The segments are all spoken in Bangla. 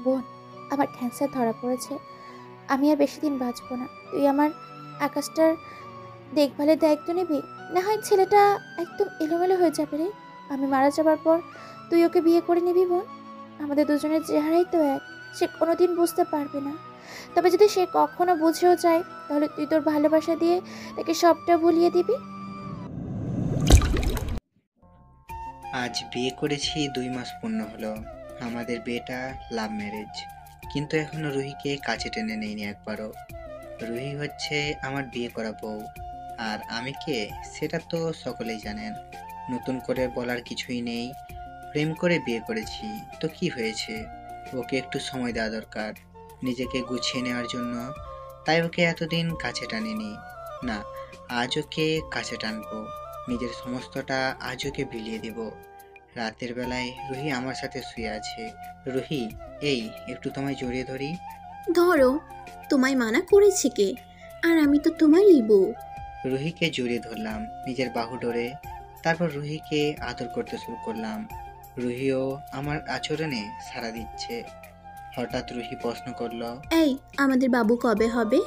বোন, আমার ক্যান্সার ধরা পড়েছে। আমি আর বেশি দিন বাঁচবো না। তুই আমার আকাশটার দেখভালের দায়িত্ব নিবি? না হয় ছেলেটা একদম এলোমেলো হয়ে যাবে রে। আমি মারা যাবার পর তুই ওকে বিয়ে করে নিবি বোন। আমাদের দুজনের চেহারাই তো এক। সে কোনোদিন বুঝতে পারবে না। তবে যদি সে কখনো বুঝেও যায়, তাহলে তুই তোর ভালোবাসা দিয়ে তাকে সবটা ভুলিয়ে দিবি। আজ বিয়ে করেছি, 2 মাস পূর্ণ হলো। আমাদের বিয়েটা লাভ ম্যারেজ, কিন্তু এখনো রুহিকে কাছে টেনে নেইনি একবারও। রুহি হচ্ছে আমার বিয়ে করা বউ, আর আমি কে সেটা তো সকলেই জানেন। নতুন করে বলার কিছুই নেই। প্রেম করে বিয়ে করেছি তো কি হয়েছে? ওকে একটু সময় দেওয়া দরকার নিজেকে গুছিয়ে নেওয়ার জন্য। তাই ওকে এতদিন কাছে টানিনি। না, আজ ওকে কাছে টানবো। নিজের সমস্তটা আজ ওকে বিলিয়ে দেব। রাতের বেলায় রুহি আমার সাথে শুয়ে আছে। রুহি, এই একটু তোমায় জড়িয়ে ধরি। ধরো, তোমায় মানা করেছে কে? আর আমি তো তোমারই বউ। রুহিকে জড়িয়ে ধরলাম নিজের বাহু ডোরে। তারপর রুহিকে আদর করতে শুরু করলাম। রুহিও আমার আচরণে সাড়া দিচ্ছে। হঠাৎ রুহি প্রশ্ন করলো, এই, আমাদের বাবু কবে হবে?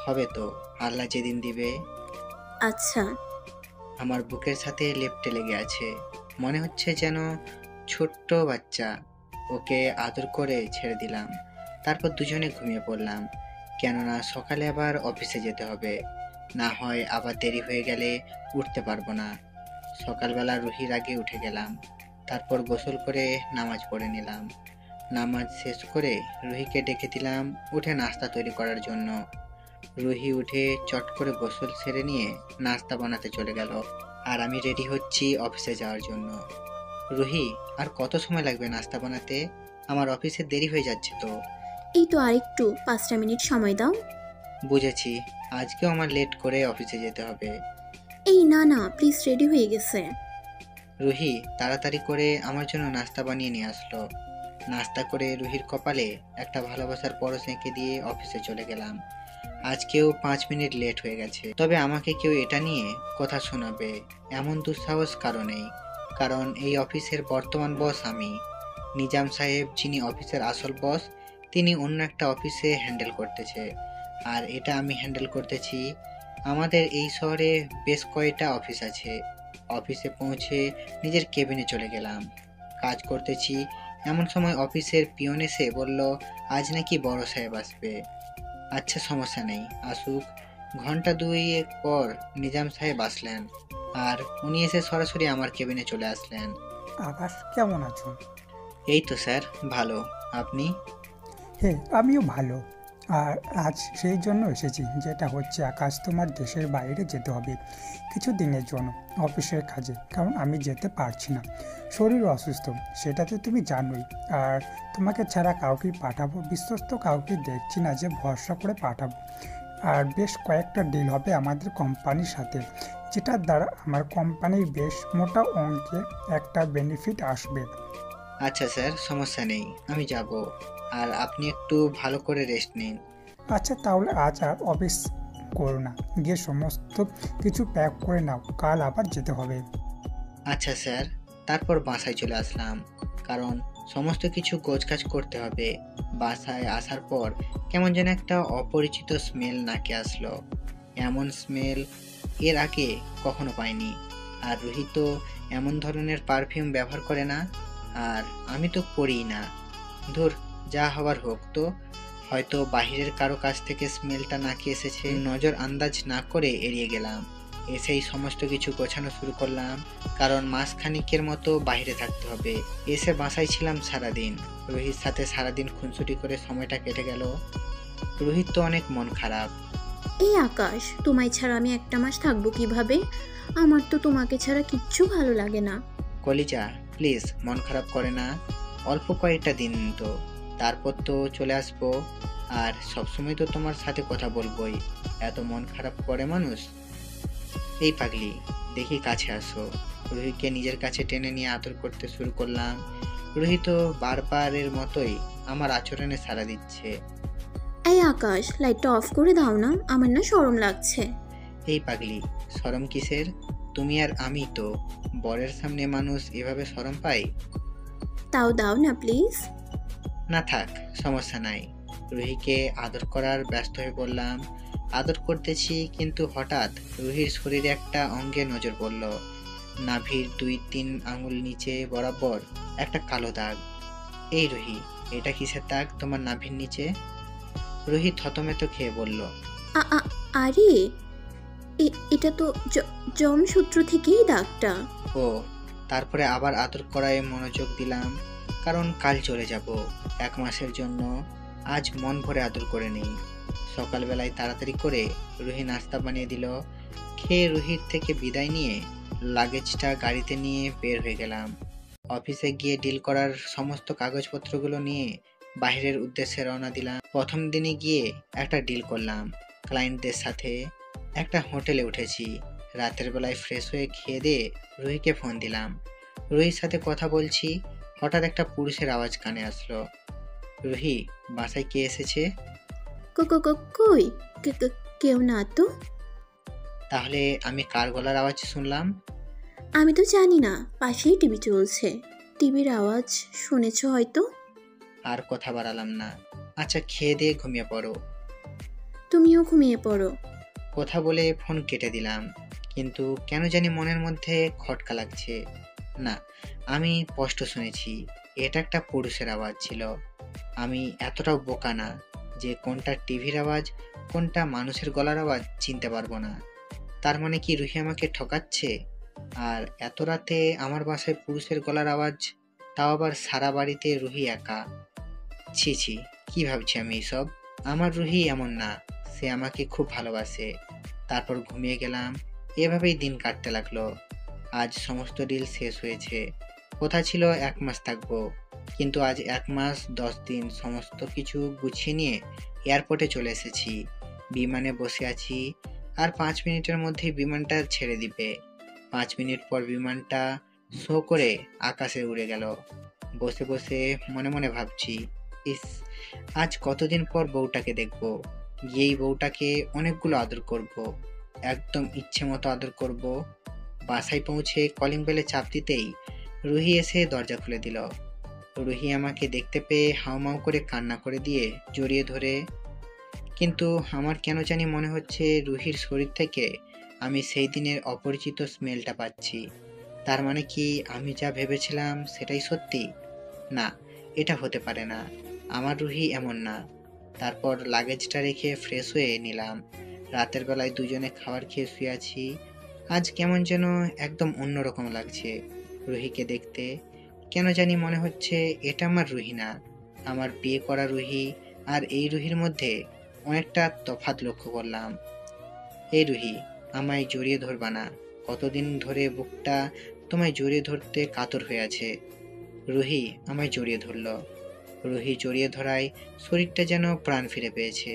হবে তো, আল্লাহ যেদিন দিবে। আচ্ছা। আমার বুকের সাথে লেপ্টে লেগে আছে। মনে হচ্ছে যেন ছোট্ট বাচ্চা। ওকে আদর করে ছেড়ে দিলাম। তারপর দুজনে ঘুমিয়ে পড়লাম, কেননা সকালে আবার অফিসে যেতে হবে। না হয় আবার দেরি হয়ে গেলে উঠতে পারবো না। সকালবেলা রুহির আগে উঠে গেলাম। তারপর গোসল করে নামাজ পড়ে নিলাম। নামাজ শেষ করে রুহিকে ডেকে দিলাম উঠে নাস্তা তৈরি করার জন্য। রুহি উঠে চট করে গোসল সেরে নিয়ে নাস্তা বানাতে চলে গেল, আর আমি রেডি হচ্ছি অফিসে যাওয়ার জন্য। রুহি, আর কত সময় লাগবে নাস্তা বানাতে? আমার অফিসে দেরি হয়ে যাচ্ছে তো। এই তো আরেকটু 5টা মিনিট সময় দাও। বুঝেছি, আজকেও আমার লেট করে অফিসে যেতে হবে। এই না না, প্লিজ, রেডি হয়ে গেছে। রুহি তাড়াতাড়ি করে আমার জন্য নাস্তা বানিয়ে নিয়ে আসলো। নাস্তা করে রুহির কপালে একটা ভালোবাসার পরশ এঁকে দিয়ে অফিসে চলে গেলাম। আজকেও 5 মিনিট লেট হয়ে গেছে, তবে আমাকে কেউ এটা নিয়ে কথা শোনাবে এমন দুঃসাহস কারো নেই। কারণ এই অফিসের বর্তমান বস আমি। নিজাম সাহেব, যিনি অফিসের আসল বস, তিনি অন্য একটা অফিসে হ্যান্ডেল করতেছে, আর এটা আমি হ্যান্ডেল করতেছি। আমাদের এই শহরে বেশ কয়েকটা অফিস আছে। অফিসে পৌঁছে নিজের কেবিনে চলে গেলাম। কাজ করতেছি, এমন সময় অফিসের পিয়ন এসে বলল আজ নাকি বড় সাহেব আসবে। আচ্ছা, সমস্যা নেই, আসুক। ঘন্টা দুয়েক পর নিজাম সাহেব আসলেন, আর উনি এসে সরাসরি আমার কেবিনে চলে আসলেন। আকাশ, কেমন আছো? এই তো স্যার, ভালো। আপনি? হ্যাঁ, আমিও ভালো। আর আজ সেই জন্য এসেছি, যেটা হচ্ছে আকাশ, তোমার দেশের বাইরে যেতে হবে কিছু দিনের জন্য অফিসের কাজে, কারণ আমি যেতে পারছি না, শরীর অসুস্থ, সেটা তো তুমি জানোই। আর তোমাকে ছাড়া কাউকে পাঠাবো, বিশ্বস্ত কাউকে দেখছি না যে ভরসা করে পাঠাবো। আর বেশ কয়েকটা ডিল হবে আমাদের কোম্পানির সাথে, যেটার দ্বারা আমার কোম্পানির বেশ মোটা অঙ্কের একটা বেনিফিট আসবে। আচ্ছা স্যার, সমস্যা নেই, আমি যাব। আর আপনি একটু ভালো করে রেস্ট নিন। আচ্ছা, তাহলে আজ আর অফিস করো না, গিয়ে সমস্ত কিছু প্যাক করে নাও, কাল আবার যেতে হবে। আচ্ছা স্যার। তারপর বাসায় চলে আসলাম, কারণ সমস্ত কিছু গোছগাছ করতে হবে। বাসায় আসার পর কেমন যেন একটা অপরিচিত স্মেল নাকে আসলো। এমন স্মেল এর আগে কখনো পাইনি। আর রুহি তো এমন ধরনের পারফিউম ব্যবহার করে না, আর আমি তো করিই না। ধুর, যা হবার হোক তো। হয়তো বাহিরের কারো কাছ থেকে স্মেলটা নাকে এসেছে, নজর আন্দাজ না করে এড়িয়ে গেলাম। এসেই সমস্ত কিছু গোছানো শুরু করলাম, কারণ মাসখানিকের মতো বাইরে থাকতে হবে। এসে বাসায় ছিলাম সারাদিন। রোহিত সাথে সারাদিন খুনসুটি করে সময়টা কেটে গেল। রোহিত তো অনেক মন খারাপ। এই আকাশ, তোমায় ছাড়া আমি একটা মাস থাকবো কিভাবে? আমার তো তোমাকে ছাড়া কিচ্ছু ভালো লাগে না। কলিজা, প্লিজ মন খারাপ করে না। অল্প কয়েকটা দিন তো, তারপর তো চলে আসবো। আর সবসময় তো তোমার সাথে কথা বলবোই। এত মন খারাপ করে মানুষ? এই পাগলি, দেখি কাছে আসো। রুহিকে নিজের কাছে টেনে নিয়ে আদর করতে শুরু করলাম। রুহি তো বারবারের মতোই আমার আচরণে সাড়া দিচ্ছে। এই আকাশ, লাইটটা অফ করে দাও না, আমার না শরম লাগছে। এই পাগলি, শরম কিসের? তুমি আর আমি তো। বরের সামনে মানুষ এভাবে শরম পায়? তাও দাও না প্লিজ। না থাক, সমস্যা নাই। রুহিকে আদর করার ব্যস্ত হয়ে পড়লাম। আদর করতেছি, কিন্তু হঠাৎ রুহির শরীরে একটা অঙ্গে নজর পড়ল। নাভির 2-3 আঙুল নিচে বরাবর একটা কালো দাগ। এই রুহি, এটা কিসের দাগ তোমার নাভির নিচে? রুহি থতমেত খেয়ে বলল, আ আ- আরে এটা তো জমসূত্র থেকেই দাগটা। ও। তারপরে আবার আদর করায় মনোযোগ দিলাম, কারণ কাল চলে যাব 1 মাসের জন্য। আজ মন ভরে আদর করে নেই। সকালবেলায় তাড়াতাড়ি করে রুহি নাস্তা বানিয়ে দিল। খেয়ে রুহির থেকে বিদায় নিয়ে লাগেজটা গাড়িতে নিয়ে বের হয়ে গেলাম। অফিসে গিয়ে ডিল করার সমস্ত কাগজপত্রগুলো নিয়ে বাইরের উদ্দেশ্যে রওনা দিলাম। প্রথম দিনে গিয়ে একটা ডিল করলাম ক্লায়েন্টদের সাথে। একটা হোটেলে উঠেছি। রাতের বেলায় ফ্রেশ হয়ে খেয়ে দিয়ে রুহিকে ফোন দিলাম। রুহির সাথে কথা বলছি, হঠাৎ একটা পুরুষের আওয়াজ কানে আসলো। রুহি, বাসায় কে এসেছে? কই কেউ না তো। তাহলে আমি কার গলার আওয়াজ শুনলাম? আমি তো জানি না, পাশেই টিভি চলছে। টিভির আওয়াজ শুনেছ হয়তো। আর কথা বাড়ালাম না। আচ্ছা, খেয়ে দিয়ে ঘুমিয়ে পড়ো। তুমিও ঘুমিয়ে পড়ো। কথা বলে ফোন কেটে দিলাম, কিন্তু কেন জানি মনের মধ্যে খটকা লাগছে। না, আমি স্পষ্ট শুনেছি, এটা একটা পুরুষের আওয়াজ ছিল। আমি এতটাও বোকা না যে কোনটা টিভির আওয়াজ কোনটা মানুষের গলার আওয়াজ চিনতে পারবো না। তার মানে কি রুহি আমাকে ঠকাচ্ছে? আর এত রাতে আমার বাসায় পুরুষের গলার আওয়াজ, তাও আবার সারা বাড়িতে রুহি একা। ছি ছি, কি ভাবছি আমি এসব? আমার রুহি এমন না, সে আমাকে খুব ভালোবাসে। তারপর ঘুমিয়ে গেলাম। এভাবেই দিন কাটতে লাগলো। আজ সমস্ত ডিল শেষ হয়েছে। কথা ছিল 1 মাস থাকবো, কিন্তু আজ 1 মাস 10 দিন সমস্ত কিছু গুছিয়ে নিয়ে এয়ারপোর্টে চলে এসেছি। বিমানে বসে আছি, আর 5 মিনিটের মধ্যে বিমানটা ছেড়ে দিবে। 5 মিনিট পর বিমানটা শো করে আকাশে উড়ে গেল। বসে বসে মনে মনে ভাবছি, ইস, আজ কতদিন পর বউটাকে দেখবো। গিয়েই বউটাকে অনেকগুলো আদর করব, একদম ইচ্ছে মতো আদর করব। বাসায় পৌঁছে কলিং বেলে চাপ দিতেই রুহি এসে দরজা খুলে দিল। রুহি আমাকে দেখতে পেয়ে হাউমাউ করে কান্না করে দিয়ে জড়িয়ে ধরে। কিন্তু আমার কেন জানি মনে হচ্ছে রুহির শরীর থেকে আমি সেই দিনের অপরিচিত স্মেলটা পাচ্ছি। তার মানে কি আমি যা ভেবেছিলাম সেটাই সত্যি? না, এটা হতে পারে না। আমার রুহি এমন না। তারপর লাগেজটা রেখে ফ্রেশ হয়ে নিলাম। রাতের বেলায় দুজনে খাবার খেয়ে শুয়ে আছি। আজ কেমন যেন একদম অন্যরকম লাগছে রুহিকে দেখতে। কেন জানি মনে হচ্ছে এটা আমার রুহি না, আমার বিয়ে করা রুহি। আর এই রুহির মধ্যে অনেকটা তফাৎ লক্ষ্য করলাম। এই রুহি, আমায় জড়িয়ে ধরবা না? কতদিন ধরে বুকটা তোমায় জড়িয়ে ধরতে কাতর হয়ে আছে। রুহি আমায় জড়িয়ে ধরল। রুহি জড়িয়ে ধরায় শরীরটা যেন প্রাণ ফিরে পেয়েছে।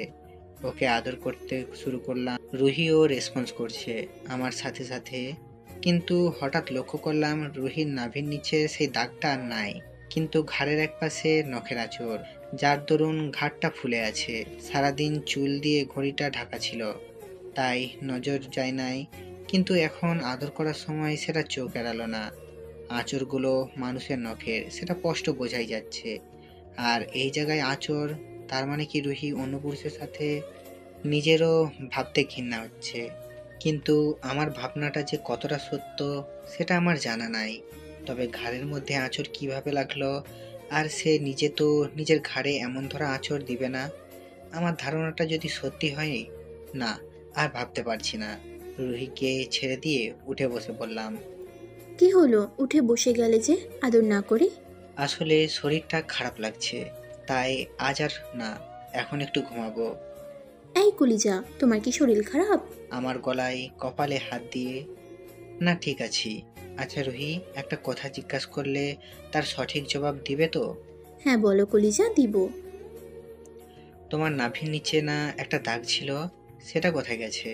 ওকে আদর করতে শুরু করলাম। রুহিও রেসপন্স করছে আমার সাথে সাথে। কিন্তু হঠাৎ লক্ষ্য করলাম রুহির নাভির নিচে সেই দাগটা আর নাই, কিন্তু ঘাড়ের একপাশে নখের আঁচড়, যার দরুন ঘাড়টা ফুলে আছে। সারাদিন চুল দিয়ে ঘড়িটা ঢাকা ছিল, তাই নজর যায় নাই। কিন্তু এখন আদর করার সময় সেটা চোখ এড়ালো না। আঁচড়গুলো মানুষের নখের, সেটা স্পষ্ট বোঝাই যাচ্ছে। আর এই জায়গায় আঁচড়, তার মানে কি রুহি অন্য পুরুষের সাথে? নিজেরও ভাবতে ঘৃণা হচ্ছে, কিন্তু আমার ভাবনাটা যে কতটা সত্য সেটা আমার জানা নাই। তবে ঘাড়ের মধ্যে আঁচড় কিভাবে লাগলো? আর সে নিজে তো নিজের ঘাড়ে এমন ধরা আঁচড় দিবে না। আমার ধারণাটা যদি সত্যি হয়, না আর ভাবতে পারছি না। রুহিকে ছেড়ে দিয়ে উঠে বসে পড়লাম। কি হলো, উঠে বসে গেলে যে আদর না করে? আসলে শরীরটা খারাপ লাগছে, তাই আজ আর না, এখন একটু ঘুমাবো। এই কলিজা, তোমার কি শরীর খারাপ? আমার গলায় কপালে হাত দিয়ে, না ঠিক আছি। আচ্ছা রুহি, একটা কথা জিজ্ঞাসা করলে তার সঠিক জবাব দিবে তো? হ্যাঁ বলো কলিজা, দিব। তোমার নাভির নিচে না একটা দাগ ছিল, সেটা কোথায় গেছে?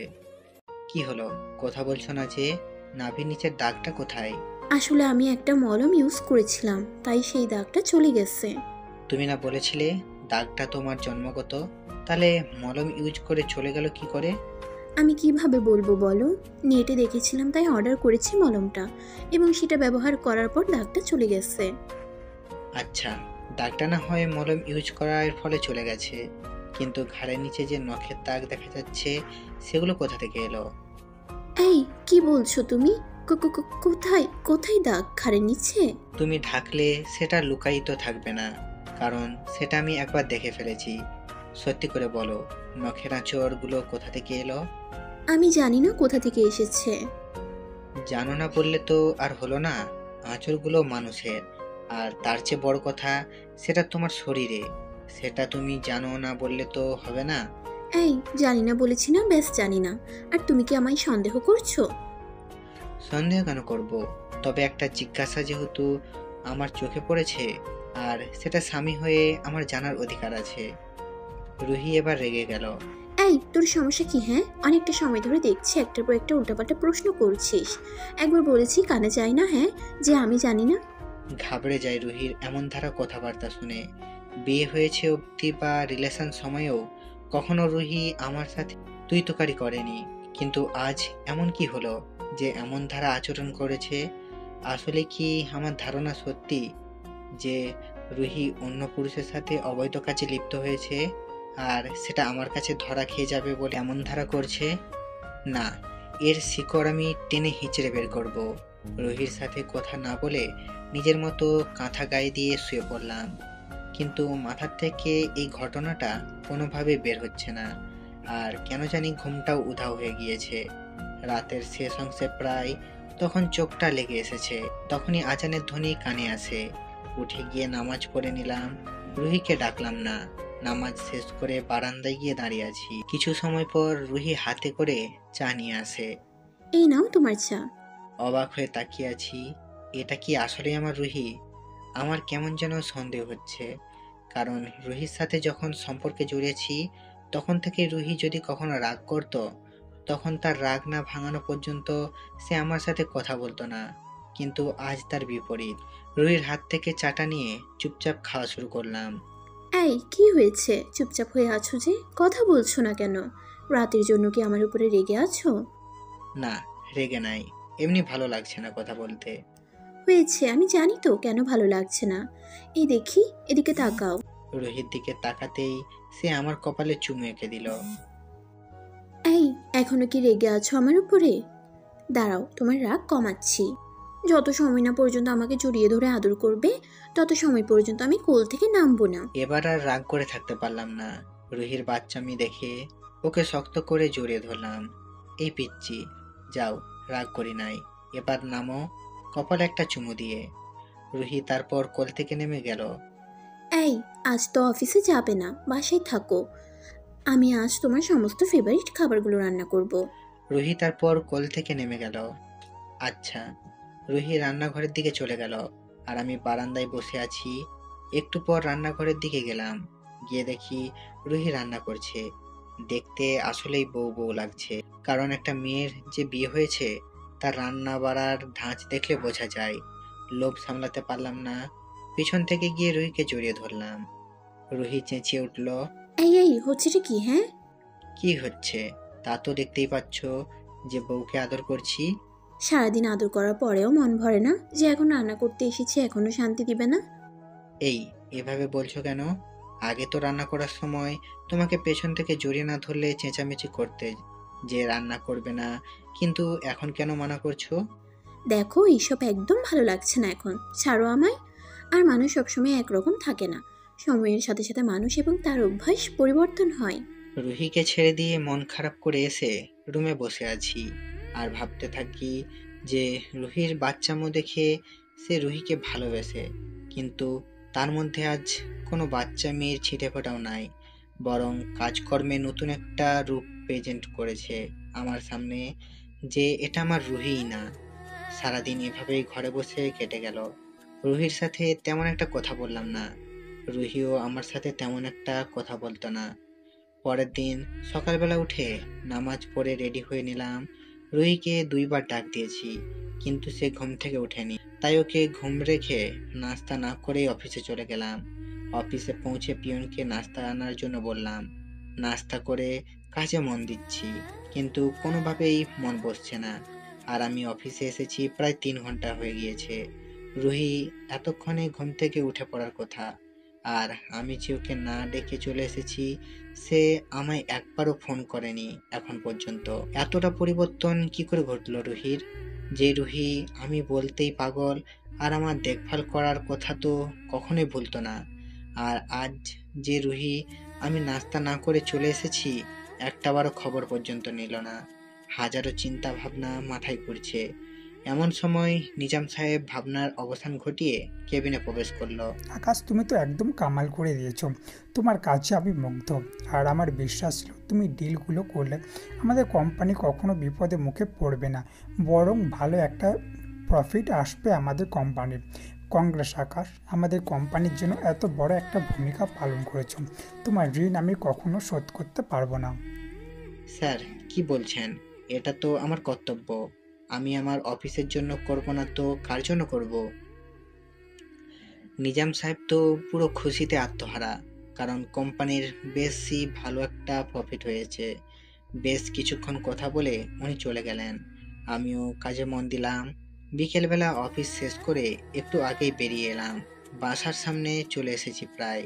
কি হলো, কথা বলছো না যে? নাভির নিচের দাগটা কোথায়? আসলে আমি একটা মলম ইউজ করেছিলাম, তাই সেই দাগটা চলে গেছে। তুমি না বলেছিলে দাগটা তোমার জন্মগত? তাহলে মলম ইউজ করে চলে গেল কি করে? আমি কিভাবে বলবো বলো, নেটে দেখেছিলাম তাই অর্ডার করেছি মলমটা, এবং সেটা ব্যবহার করার পর দাগটা চলে গেছে। আচ্ছা, দাগটা না হয় মলম ইউজ করার ফলে চলে গেছে, কিন্তু ঘাড়ের নিচে যে নখের দাগ দেখা যাচ্ছে সেগুলো কোথা থেকে এলো? এই কি বলছো তুমি? কোথায় কোথায় দাগ ঘাড়ের নিচে? তুমি ঢাকলে সেটা লুকায়িত থাকবে না, কারণ সেটা আমি একবার দেখে ফেলেছি। সত্যি করে বলো, নখের আঁচড়গুলো কোথা থেকে এলো? আমি জানি না কোথা থেকে এসেছে। জানো না বললে তো আর হলো না। আঁচড়গুলো মানুষের, আর তার চেয়ে বড় কথা সেটা তোমার শরীরে। সেটা তুমি জানো না বললে তো হবে না। এই জানি না বলেছি না, ব্যাস জানি না। আর তুমি কি আমায় সন্দেহ করছো? সন্দেহ কেন করব? তবে একটা জিজ্ঞাসা যেহেতু আমার চোখে পড়েছে, আর সেটা স্বামী হয়ে আমার জানার অধিকার আছে। রুহি এবার রেগে গেল। এই তোর সমস্যা কি হ্যাঁ? অনেকটা সময় ধরে দেখছি একটার পর একটা উল্টাপাল্টা প্রশ্ন করছিস। একবার বলেছি কানে যায় না হ্যাঁ, যে আমি জানি না? ঘাবড়ে যায় রুহির এমন ধারা কথাবার্তা শুনে। বিয়ে হয়েছে অবধি বা রিলেশন সময়েও কখনো রুহি আমার সাথে তুই তোকারি করেনি, কিন্তু আজ এমন কি হলো যে এমন ধারা আচরণ করেছে? আসলে কি আমার ধারণা সত্যি যে রুহি অন্য পুরুষের সাথে অবৈধ কাজে লিপ্ত হয়েছে, আর সেটা আমার কাছে ধরা খেয়ে যাবে বলে এমন ধারা করছে? না, এর শিকড় আমি টেনে হিঁচড়ে বের করব। রুহির সাথে কথা না বলে নিজের মতো কাঁথা গায়ে দিয়ে শুয়ে পড়লাম, কিন্তু মাথার থেকে এই ঘটনাটা কোনোভাবে বের হচ্ছে না। আর কেন জানি ঘুমটাও উধাও হয়ে গিয়েছে। রাতের শেষ অংশে প্রায় তখন চোখটা লেগে এসেছে, তখনই আজানের ধ্বনি কানে আসে। উঠে গিয়ে নামাজ পড়ে নিলাম। রুহিকে ডাকলাম না। নামাজ শেষ করে বারান্দায় গিয়ে দাঁড়িয়ে আছি। কিছু সময় পর রুহি হাতে করে চা নিয়ে আসে। এই নাও তোমার চা। অবাক হয়ে তাকিয়ে আছি, এটা কি আসলে আমার রুহি? আমার কেমন যেন সন্দেহ হচ্ছে, কারণ রুহির সাথে যখন সম্পর্কে জড়িয়েছি তখন থেকে রুহি যদি কখনো রাগ করত, তখন তার রাগ না ভাঙানো পর্যন্ত সে আমার সাথে কথা বলতো না। কিন্তু আজ তার বিপরীত। রুহির হাত থেকে চাটা নিয়ে চুপচাপ খাওয়া শুরু করলাম। এই কি হয়েছে? চুপচাপ হয়ে আছো যে, কথা বলছো না কেন? রাতের জন্য কি আমার উপরে রেগে আছো? না, রেগে নাই, এমনি ভালো লাগছে না কথা বলতে। হয়েছে, আমি জানি তো কেন ভালো লাগছে না। এই দেখি, এদিকে তাকাও। রুহির দিকে তাকাতেই সে আমার কপালে চুমু এঁকে দিল। এই এখনো কি রেগে আছো আমার উপরে? দাঁড়াও, তোমার রাগ কমাচ্ছি। যত সময় না পর্যন্ত আমাকে জড়িয়ে ধরে আদর করবে, তত সময় পর্যন্ত আমি কোল থেকে নামবো না। এবার আর রাগ করে থাকতে পারলাম না। রুহির বাচ্চামি দেখে ওকে শক্ত করে জড়িয়ে ধরলাম। এই পিচ্চি, যাও, রাগ করি নাই, এবার নামো, কপালে একটা চুমু দিয়ে। রুহি তারপর কোল থেকে নেমে গেল। এই আজ তো অফিসে যাবে না, বাসায় থাকো। আমি আজ তোমার সমস্ত ফেভারিট খাবারগুলো রান্না করব। রুহি তারপর কোল থেকে নেমে গেল। আচ্ছা। রুহি রান্নাঘরের দিকে চলে গেল, আর আমি বারান্দায় বসে আছি। একটু পর রান্নাঘরের দিকে গেলাম, গিয়ে দেখি রুহি রান্না করছে। দেখতে আসলেই বউ বউ লাগছে, কারণ একটা মেয়ের যে বিয়ে হয়েছে তার রান্না বাড়ার ধাঁচ দেখলে বোঝা যায়। লোভ সামলাতে পারলাম না, পিছন থেকে গিয়ে রুহিকে জড়িয়ে ধরলাম। রুহি চেঁচিয়ে উঠল। এই হচ্ছেটা কি হ্যাঁ? কি হচ্ছে? তা তো দেখতেই পাচ্ছ যে বউকে আদর করছি। সারাদিন আদর করার পরেও মন ভরে না যে এখন রান্না করতে এসেছি, এখনো শান্তি দিবে না? এই, এভাবে বলছো কেন? আগে তো রান্না করার সময় তোমাকে পেছন থেকে জড়িয়ে না ধরলে চেঁচামেচি করতে যে রান্না করবে না, কিন্তু এখন কেন মানা করছো? দেখো, এইসব একদম ভালো লাগছে না এখন, ছাড়ো আমায়। আর মানুষ সবসময় একরকম থাকে না, সময়ের সাথে সাথে মানুষ এবং তার অভ্যাস পরিবর্তন হয়। রুহিকে ছেড়ে দিয়ে মন খারাপ করে এসে রুমে বসে আছি, আর ভাবতে থাকি যে রুহির বাচ্চামো দেখে সে রুহিকে ভালোবেসে, কিন্তু তার মধ্যে আজ কোনো বাচ্চা মেয়ের ছিটেফোঁটাও নাই, বরং কাজকর্মে নতুন একটা রূপ প্রেজেন্ট করেছে আমার সামনে, যে এটা আমার রুহিই না। সারাদিন এভাবেই ঘরে বসে কেটে গেল। রুহির সাথে তেমন একটা কথা বললাম না, রুহিও আমার সাথে তেমন একটা কথা বলতো না। পরের দিন সকালবেলা উঠে নামাজ পড়ে রেডি হয়ে নিলাম। রুহিকে 2বার ডাক দিয়েছি, কিন্তু সে ঘুম থেকে ওঠেনি, তাই ওকে ঘুম রেখে নাস্তা না করেই অফিসে চলে গেলাম। অফিসে পৌঁছে পিয়নকে নাস্তা আনার জন্য বললাম। নাস্তা করে কাজে মন দিচ্ছি, কিন্তু কোনোভাবেই মন বসছে না। আর আমি অফিসে এসেছি প্রায় 3 ঘন্টা হয়ে গিয়েছে। রুহি এতক্ষণে ঘুম থেকে উঠে পড়ার কথা, আর আমি যে ওকে না ডেকে চলে এসেছি, সে আমায় একবারও ফোন করেনি এখন পর্যন্ত। এতটা পরিবর্তন কি করে ঘটলো রুহির? যে রুহি আমি বলতেই পাগল আর আমার দেখভাল করার কথা তো কখনোই ভুলতো না, আর আজ যে রুহি আমি নাস্তা না করে চলে এসেছি একটাবারও খবর পর্যন্ত নিল না। হাজারো চিন্তা ভাবনা মাথায় ঘুরছে। এমন সময় নিজাম সাহেব ভাবনার অবসান ঘটিয়ে কেবিনে প্রবেশ করলো। আকাশ, তুমি তো একদম কামাল করে দিয়েছো। তোমার কাছে আমি মুগ্ধ। আর আমার বিশ্বাস ছিল তুমি ডিলগুলো করলে আমাদের কোম্পানি কখনো বিপদে মুখে পড়বে না, বরং ভালো একটা প্রফিট আসবে আমাদের কোম্পানির। কংগ্রেস আকাশ, আমাদের কোম্পানির জন্য এত বড় একটা ভূমিকা পালন করেছো। তোমার ঋণ আমি কখনো শোধ করতে পারবো না। স্যার, কি বলছেন? এটা তো আমার কর্তব্য। আমি আমার অফিসের জন্য করব না তো কার জন্য করব? নিজাম সাহেব তো পুরো খুশিতে আত্মহারা, কারণ কোম্পানির বেশি ভালো একটা প্রফিট হয়েছে। বেশ কিছুক্ষণ কথা বলে উনি চলে গেলেন। আমিও কাজে মন দিলাম। বিকেলবেলা অফিস শেষ করে একটু আগেই বেরিয়ে এলাম। বাসার সামনে চলে এসেছি প্রায়।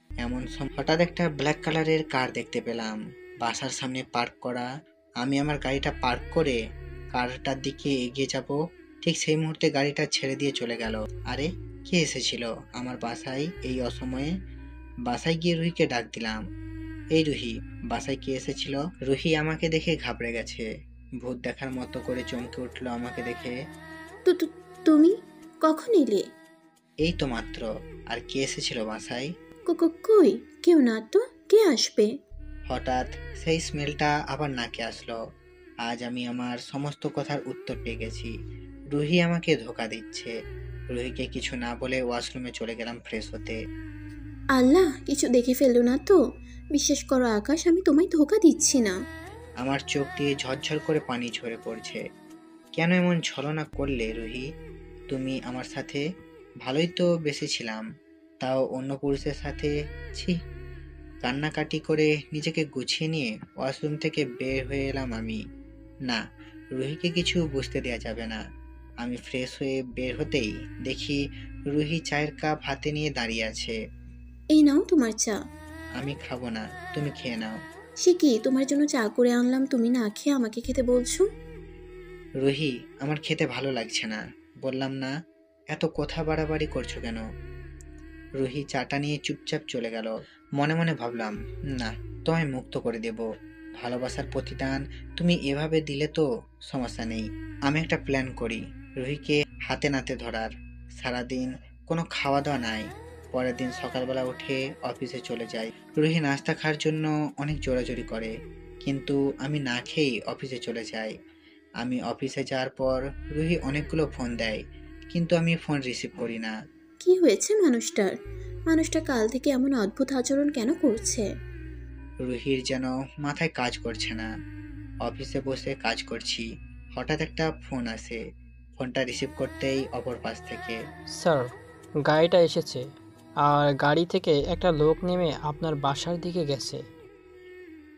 এমন সময় হঠাৎ একটা ব্ল্যাক কালারের কার দেখতে পেলাম বাসার সামনে পার্ক করা। আমি আমার গাড়িটা পার্ক করে কারটার দিকে এগিয়ে যাব, ঠিক সেই মুহূর্তে গাড়িটা ছেড়ে দিয়ে চলে গেল। আরে, কে এসেছিল আমার বাসায় এই অসময়ে? বাসায় গিয়ে রুহিকে ডাক দিলাম, এই রুহি, বাসায় কে এসেছিল? রুহি আমাকে দেখে ঘাবড়ে গেছে। ভূত দেখার মতো করে চমকে উঠলো আমাকে দেখে। তো তুমি কখন এলে? এই তো মাত্র। আর কে এসেছিল বাসায়? কই, কেউ না তো। কে আসবে? হঠাৎ সেই স্মেলটা আবার নাকে আসলো। আজ আমি আমার সমস্ত কথার উত্তর পেয়ে গেছি। রুহি আমাকে ধোকা দিচ্ছে। রুহিকে কিছু না বলে ওয়াশরুমে চলে গেলাম ফ্রেশ হতে। আল্লাহ, কিছু দেখে ফেললো না তো? বিশ্বাস করো আকাশ, আমি তোমায় ধোকা দিচ্ছি না। আমার চোখ দিয়ে ঝরঝর করে পানি ঝরে পড়ছে। কেন এমন ছলনা করলে রুহি? তুমি আমার সাথে ভালোই তো বেসেছিলাম, তাও অন্য পুরুষের সাথে। ছি! কান্নাকাটি করে নিজেকে গুছিয়ে নিয়ে ওয়াশরুম থেকে বের হয়ে এলাম আমি। না, রুহিকে কিছু বুঝতে দেয়া যাবে না। আমি ফ্রেশ হয়ে বের হতেই দেখি রুহি চায়ের কাপ হাতে নিয়ে দাঁড়িয়ে আছে। এই নাও তোমার চা। আমি খাবো না, তুমি খেয়ে নাও। সে কি, তোমার জন্য চা করে আনলাম, তুমি না খেয়ে আমাকে খেতে বলছো? রুহি, আমার খেতে ভালো লাগছে না, বললাম না? এত কথা বাড়াবাড়ি করছো কেন? রুহি চাটা নিয়ে চুপচাপ চলে গেল। মনে মনে ভাবলাম, না, তোমায় মুক্ত করে দেব। ভালোবাসার প্রতিদান তুমি এভাবে দিলে তো সমস্যা নেই। আমি একটা প্ল্যান করি, রুহিকে হাতে নাতে ধরার। সারাদিন কোনো খাওয়া দাওয়া নাই। পরের দিন সকালবেলা উঠে অফিসে চলে যাই। রুহি নাস্তা খাওয়ার জন্য অনেক জোরাজোরি করে, কিন্তু আমি না খেয়েই অফিসে চলে যাই। আমি অফিসে যাওয়ার পর রুহি অনেকগুলো ফোন দেয়, কিন্তু আমি ফোন রিসিভ করি না। কি হয়েছে মানুষটার? মানুষটা কাল থেকে এমন অদ্ভুত আচরণ কেন করছে? রুহির যেন মাথায় কাজ করছে না। অফিসে বসে কাজ করছি, হঠাৎ একটা ফোন আসে। ফোনটা রিসিভ করতেই অপর পাশ থেকে, স্যার, গাড়িটা এসেছে। আর গাড়ি থেকে একটা লোক নেমে আপনার বাসার দিকে গেছে।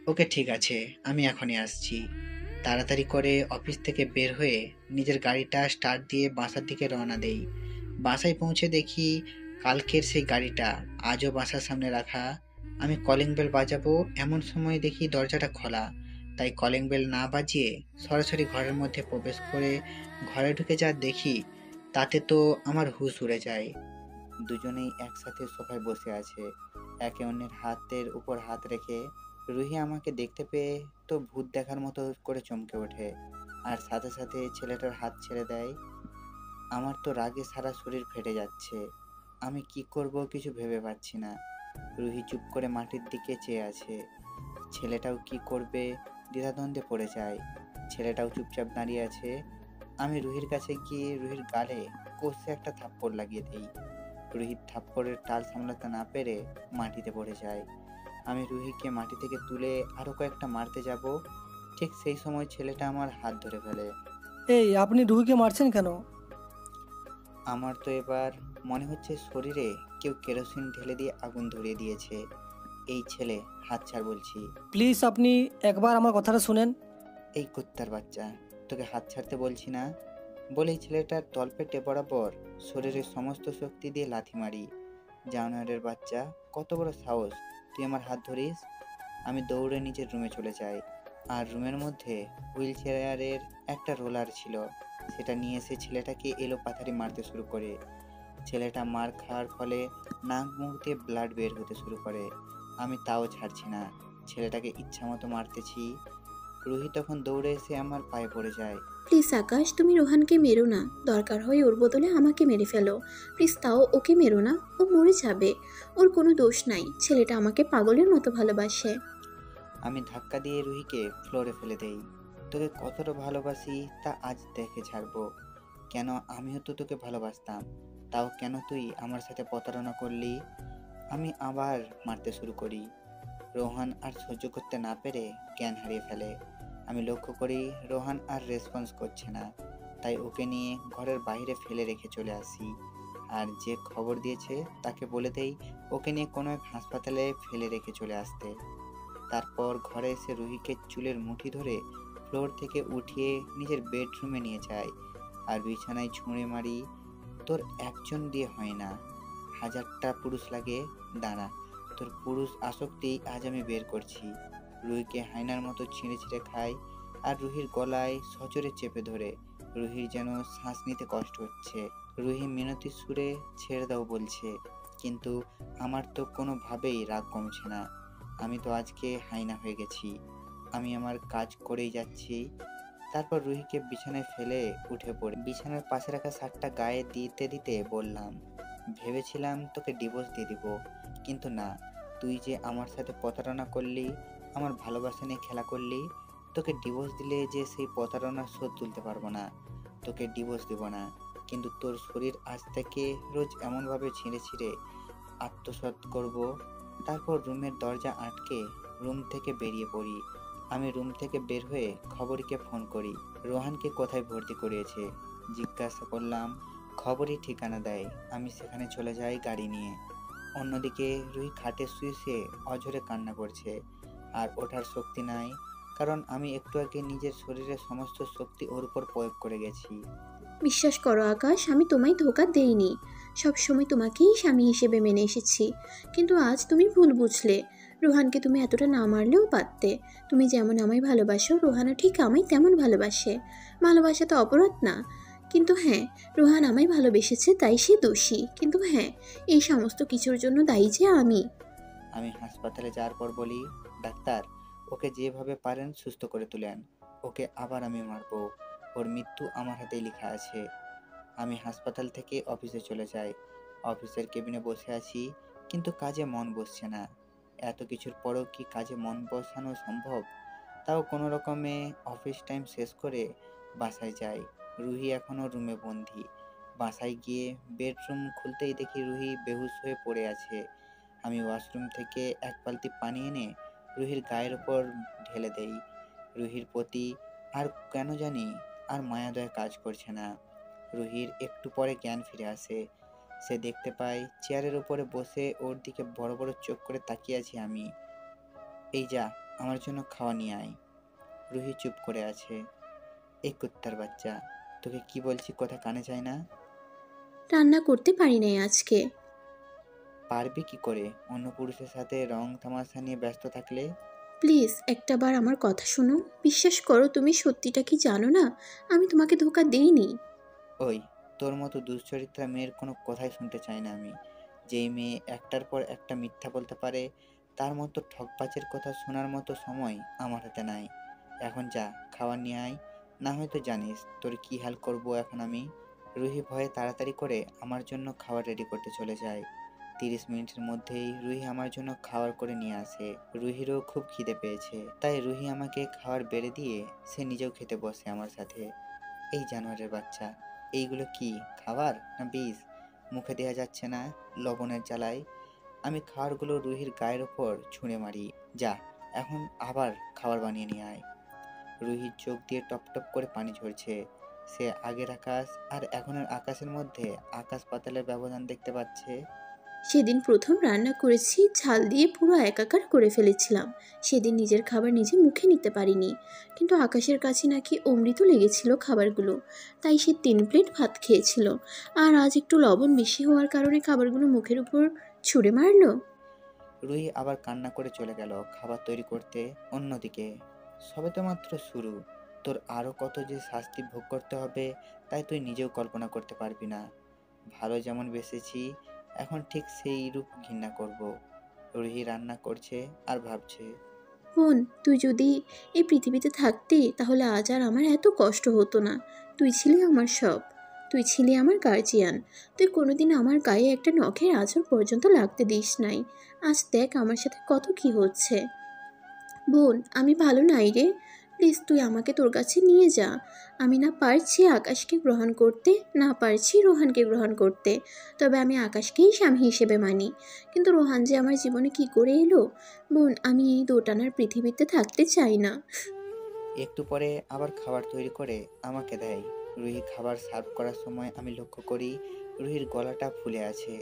ওকে ঠিক আছে, আমি এখনই আসছি। তাড়াতাড়ি করে অফিস থেকে বের হয়ে নিজের গাড়িটা স্টার্ট দিয়ে বাসার দিকে রওনা দেই। বাসায় পৌঁছে দেখি কালকের সেই গাড়িটা আজও বাসার সামনে রাখা। আমি কলিং বেল বাজাবো এমন সময় দেখি দরজাটা খোলা, তাই কলিং বেল না বাজিয়ে সরাসরি ঘরের মধ্যে প্রবেশ করে ঘরে ঢুকে যা দেখি, তাতে তো আমার হুঁশ উড়ে যায়। দুজনেই একসাথে সোফায় বসে আছে, একে অন্যের হাতের উপর হাত রেখে। রুহি আমাকে দেখতে পেয়ে তো ভূত দেখার মতো করে চমকে ওঠে, আর সাথে সাথে ছেলেটার হাত ছেড়ে দেয়। আমার তো রাগে সারা শরীর ফেটে যাচ্ছে। আমি কি করব কিছু ভেবে পাচ্ছি না। রুহি চুপ করে মাটির দিকে চেয়ে আছে। ছেলেটাও কি করবে দ্বিধাদ্বন্দ্বে পড়ে যায়। ছেলেটাও চুপচাপ দাঁড়িয়ে আছে। আমি রুহির কাছে গিয়ে রুহির গালে কষে একটা থাপ্পড় লাগিয়ে দিই। রুহির থাপ্পড়ের টাল সামলাতে না পেরে মাটিতে পড়ে যায়। আমি রুহিকে মাটি থেকে তুলে আরো কয়েকটা মারতে যাব, ঠিক সেই সময় ছেলেটা আমার হাত ধরে ফেলে। এই, আপনি রুহিকে মারছেন কেন? আমার তো এবার মনে হচ্ছে শরীরে কেউ কেরোসিন ঢেলে দিয়ে আগুন ধরিয়ে দিয়েছে। এই ছেলে, হাত ছাড় বলছি। প্লিজ আপনি একবার আমার কথাটা শুনেন। এই কুত্তার বাচ্চা, তোকে হাত ছাড়তে বলছি না? বলেই ছেলেটার তলপেটে বরাবর শরীরের সমস্ত শক্তি দিয়ে লাথি মারি। জানোয়ারের বাচ্চা, কত বড় সাহস, তুই আমার হাত ধরিস! আমি দৌড়ে নিজের রুমে চলে যাই। আর রুমের মধ্যে হুইল চেয়ারের একটা রোলার ছিল, সেটা নিয়ে এসে ছেলেটাকে এলোপাথারি মারতে শুরু করে। ছেলেটা মার খাওয়ার ফলে নাক মুখ দিয়ে ব্লাড বের হতে শুরু করে। আমি তাও ছাড়ছি না, ছেলেটাকে ইচ্ছামতো মারতেছি। রুহি তখন দৌড়ে এসে আমার পায়ে পড়ে যায়। প্লিজ আকাশ, তুমি রোহানকে মেরো না। দরকার হয় ওর বদলে আমাকে মেরে ফেলো। প্লিজ, তাও ওকে মেরো না। ও মরে যাবে। ওর কোনো দোষ নাই। ছেলেটা আমাকে পাগলের মতো ভালোবাসে। আমি ধাক্কা দিয়ে রুহিকে ফ্লোরে ফেলে দেই। তোকে কতটা ভালোবাসি তা আজ দেখে ছাড়বো। কেন, আমিও তো তোকে ভালোবাসতাম, তাও কেন তুই আমার সাথে প্রতারণা করলি? আমি আবার মারতে শুরু করি। রোহান আর সহ্য করতে না পেরে জ্ঞান হারিয়ে ফেলে। আমি লক্ষ্য করি রোহান আর রেসপন্স করছে না, তাই ওকে নিয়ে ঘরের বাইরে ফেলে রেখে চলে আসি। আর যে খবর দিয়েছে তাকে বলে দেই ওকে নিয়ে কোনো এক হাসপাতালে ফেলে রেখে চলে আসতে। তারপর ঘরে এসে রুহিকে চুলের মুঠি ধরে ফ্লোর থেকে উঠিয়ে নিজের বেডরুমে নিয়ে যায় আর বিছানায় ছুঁড়ে মারি। তোর একজন দিয়ে হয় না, হাজারটা পুরুষ লাগে, দাঁড়া, তোর পুরুষ আসক্তি আজ আমি বের করছি। রুহিকে হায়নার মতো ছিঁড়ে ছিঁড়ে খাই আর রুহির গলায় সজোরে চেপে ধরে। রুহির যেন শ্বাস নিতে কষ্ট হচ্ছে। রুহি মিনতি সুরে ছেড়ে দাও বলছে, কিন্তু আমার তো কোনোভাবেই রাগ কমছে না। আমি তো আজকে হায়না হয়ে গেছি। আমি আমার কাজ করেই যাচ্ছি। তারপর রুহিকে বিছানায় ফেলে উঠে পড়ে বিছানার পাশে রাখা শার্টটা গায়ে দিতে দিতে বললাম, ভেবেছিলাম তোকে ডিভোর্স দিয়ে দিব, কিন্তু না, তুই যে আমার সাথে প্রতারণা করলি, আমার ভালোবাসা নিয়ে খেলা করলি, তোকে ডিভোর্স দিলে যে সেই প্রতারণার শোধ তুলতে পারবো না। তোকে ডিভোর্স দিব না, কিন্তু তোর শরীর আজ থেকে রোজ এমনভাবে ছিঁড়ে ছিঁড়ে আত্মসাৎ করব। তারপর রুমের দরজা আটকে রুম থেকে বেরিয়ে পড়ি। আমি রুম থেকে বের হয়ে খবরকে ফোন করি। রোহানকে কোথায় ভর্তি করিয়েছে জিজ্ঞাসা করলাম। খবরই ঠিকানা দেয়। আমি সেখানে চলে যাই গাড়ি নিয়ে। অন্যদিকে রুহি খাটে শুয়ে শুয়ে অঝরে কান্না করছে, আর ওঠার শক্তি নাই, কারণ আমি একটু আগে নিজের শরীরের সমস্ত শক্তি ওর উপর প্রয়োগ করে গেছি। বিশ্বাস করো আকাশ, আমি তোমায় ধোকা দেইনি। সবসময় তোমাকেই স্বামী হিসেবে মেনে এসেছি। কিন্তু আজ তুমি ভুল বুঝলে। রোহানকে তুমি এতটা না মারলেও পারতে। তুমি যেমন আমায় ভালোবাসো, রোহানও ঠিক আমায় তেমন ভালোবাসে। ভালোবাসা তো অপরাধ না। কিন্তু হ্যাঁ, রোহান আমায় ভালোবেসেছে, তাই সে দোষী। কিন্তু হ্যাঁ, এই সমস্ত কিছুর জন্য দায়ী যে আমি। আমি হাসপাতালে যাওয়ার পর বলি, ডাক্তার, ওকে যেভাবে পারেন সুস্থ করে তুলেন। ওকে আবার আমি মারবো। ওর মৃত্যু আমার হাতেই লেখা আছে। আমি হাসপাতাল থেকে অফিসে চলে যাই। অফিসের কেবিনে বসে আছি, কিন্তু কাজে মন বসছে না। এত কিছুর পরেও কি কাজে মন বসানো সম্ভব? তাও কোনো রকমে অফিস টাইম শেষ করে বাসায় যাই। রুহি এখনও রুমে বন্দি। বাসায় গিয়ে বেডরুম খুলতেই দেখি রুহি বেহুশ হয়ে পড়ে আছে। আমি ওয়াশরুম থেকে এক বালতি পানি এনে রুহির গায়ের ওপর ঢেলে দেই। রুহির প্রতি আর কেন জানি আর মায়া দয়া কাজ করছে না। রুহির একটু পরে জ্ঞান ফিরে আসে। সে দেখতে পায় চেয়ারের উপরে বসে ওর দিকে বড় বড় চোখ করে তাকিয়ে আছি আমি। এই যা, আমার জন্য খাওয়া নিয়ে আয়। রুহি চুপ করে আছে। এই কুত্তার বাচ্চা, তোকে কি বলছি কথা কানে যায় না? রান্না করতে পারি নাই আজকে। পারবি কি করে অন্য পুরুষের সাথে রং তামাশা নিয়ে ব্যস্ত থাকলে? প্লিজ একটাবার আমার কথা শোনো। বিশ্বাস করো, তুমি সত্যিটা কি জানো না। আমি তোমাকে ধোকা দেইনি। ওই, তোর মতো দুশ্চরিত্রা মেয়ের কোনো কথাই শুনতে চাই না আমি। যেই মেয়ে একটার পর একটা মিথ্যা বলতে পারে, তার মতো ঠকবাজের কথা শোনার মতো সময় আমার হাতে নাই। এখন যা, খাবার নিয়ে আয়, না হয়তো জানিস তোর কি হাল করব এখন আমি। রুহি ভয়ে তাড়াতাড়ি করে আমার জন্য খাবার রেডি করতে চলে যায়। 30 মিনিটের মধ্যেই রুহি আমার জন্য খাবার করে নিয়ে আসে। রুহিরও খুব খিদে পেয়েছে, তাই রুহি আমাকে খাবার বেড়ে দিয়ে সে নিজেও খেতে বসে আমার সাথে। এই জানোয়ারের বাচ্চা, এইগুলো কি খাবার না বিষ? মুখে দেওয়া যাচ্ছে না লবণের জ্বালায়। আমি খাবারগুলো রুহির গায়ের ওপর ছুঁড়ে মারি। যা, এখন আবার খাবার বানিয়ে নিয়ে আয়। রুহির চোখ দিয়ে টপ টপ করে পানি ঝরছে। সে আগের আকাশ আর এখনের আকাশের মধ্যে আকাশ পাতালের ব্যবধান দেখতে পাচ্ছে। সেদিন প্রথম রান্না করেছি, ঝাল দিয়ে পুরো একাকার করে ফেলেছিলাম। সেদিন নিজের খাবার নিজে মুখে নিতে পারিনি, কিন্তু আকাশের কাছে নাকি অমৃত লেগেছিল খাবারগুলো, তাই সে 3 প্লেট ভাত খেয়েছিল। আর আজ একটু লবণ বেশি হওয়ার কারণে খাবারগুলো মুখের উপর ছুঁড়ে মারলো? রুহি আবার কান্না করে চলে গেল খাবার তৈরি করতে। অন্যদিকে, সবে তো মাত্র শুরু, তোর আরও কত যে শাস্তি ভোগ করতে হবে তাই তুই নিজেও কল্পনা করতে পারবি না। ভালো যেমন বেসেছি, এখন ঠিক সেই রূপ ঘৃণা করব। রুহি রান্না করছে আর ভাবছে। বোন, তুই যদি এই পৃথিবীতে থাকতি তাহলে আজ আর আমার এত কষ্ট হতো না। তুই ছিলি আমার সব। তুই ছিলি আমার গার্জিয়ান। তুই কোনোদিন আমার গায়ে একটা নখের আঁচড় পর্যন্ত লাগতে দিস নাই। আজ দেখ আমার সাথে কত কি হচ্ছে। বোন, আমি ভালো নাই রে। প্লিজ তুই আমাকে তোর কাছে নিয়ে যা। আমি না পারছি আকাশকে গ্রহণ করতে, না পারছি রোহানকে গ্রহণ করতে। তবে আমি আকাশকেই স্বামী হিসেবে মানি। কিন্তু রোহান যে আমার জীবনে কি করে এলো? বোন, আমি এই দোটানার পৃথিবীতে থাকতে চাই না। একটু পরে আবার খাবার তৈরি করে আমাকে দেয়। রুহি খাবার সার্ভ করার সময় আমি লক্ষ্য করি রুহির গলাটা ফুলে আছে,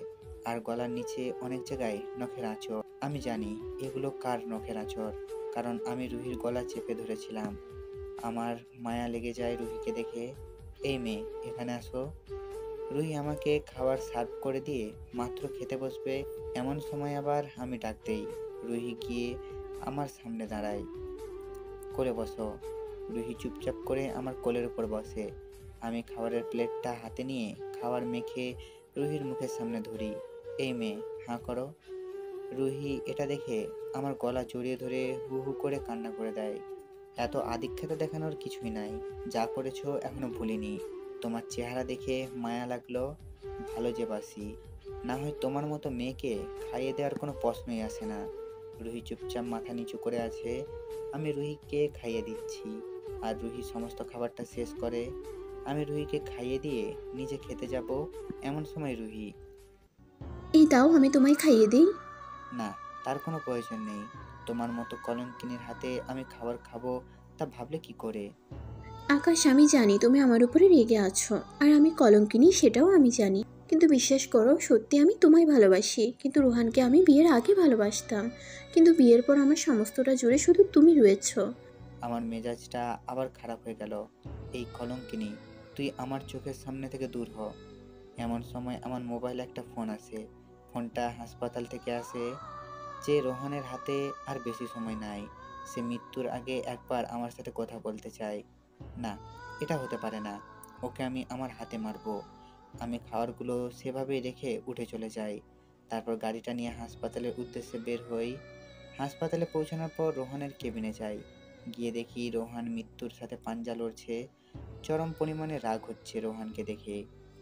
আর গলার নিচে অনেক জায়গায় নখের আঁচড়। আমি জানি এগুলো কার নখের আঁচড়, কারণ আমি রুহির গলা চেপে ধরেছিলাম। আমার মায়া লেগে যায় রুহিকে দেখে। এই মেয়ে, এখানে আসো। রুহি আমাকে খাবার সার্ভ করে দিয়ে মাত্র খেতে বসবে, এমন সময় আবার আমি ডাক দেই। রুহি গিয়ে আমার সামনে দাঁড়ায়। কোলে বসো। রুহি চুপচাপ করে আমার কোলের উপর বসে। আমি খাবারের প্লেটটা হাতে নিয়ে খাবার মেখে রুহির মুখের সামনে ধরি। এই মেয়ে, হাঁ করো। রুহি এটা দেখে আমার গলা জড়িয়ে ধরে হু হু করে কান্না করে দেয়। এত আদিক্ষেতা দেখানোর কিছুই নাই, যা করেছো এখনো ভুলিনি। তোমার চেহারা দেখে মায়া লাগলো, ভালো যে বাসি। না হয় তোমার মতো মেয়েকে খাইয়ে দেওয়ার কোনো প্রশ্নই আসে না। রুহি চুপচাপ মাথা নিচু করে আছে। আমি রুহিকে খাইয়ে দিচ্ছি, আর রুহি সমস্ত খাবারটা শেষ করে। আমি রুহিকে খাইয়ে দিয়ে নিজে খেতে যাব, এমন সময় রুহি। এই দাও, আমি তোমায় খাইয়ে দিই। না, তার কোনো প্রয়োজন নেই। তোমার মতো কলঙ্কিনীর হাতে আমি খাবার খাবো তা ভাবলে কি করে? আকাশ, আমি জানি তুমি আমার উপরে রেগে আছো, আর আমি কলঙ্কিনী সেটাও আমি জানি। কিন্তু বিশ্বাস করো, সত্যি আমি তোমায় ভালোবাসি। কিন্তু রোহানকে আমি বিয়ের আগে ভালোবাসতাম। কিন্তু বিয়ের পর আমার সমস্তটা জুড়ে শুধু তুমি রয়েছো। আমার মেজাজটা আবার খারাপ হয়ে গেল। এই কলঙ্কিনী, তুই আমার চোখের সামনে থেকে দূর হ। এমন সময় আমার মোবাইলে একটা ফোন আসে। ফোনটা হাসপাতাল থেকে আসে। যে রোহানের হাতে আর বেশি সময় নাই। সে মৃত্যুর আগে একবার আমার সাথে কথা বলতে চায়। না, এটা হতে পারে না। ওকে আমি আমার হাতে মারবো। আমি খাবারগুলো সেভাবেই রেখে উঠে চলে যাই। তারপর গাড়িটা নিয়ে হাসপাতালের উদ্দেশ্যে বের হই। হাসপাতালে পৌঁছানোর পর রোহানের কেবিনে যাই। গিয়ে দেখি রোহান মৃত্যুর সাথে পাঞ্জা লড়ছে। চরম পরিমাণে রাগ হচ্ছে রোহানকে দেখে।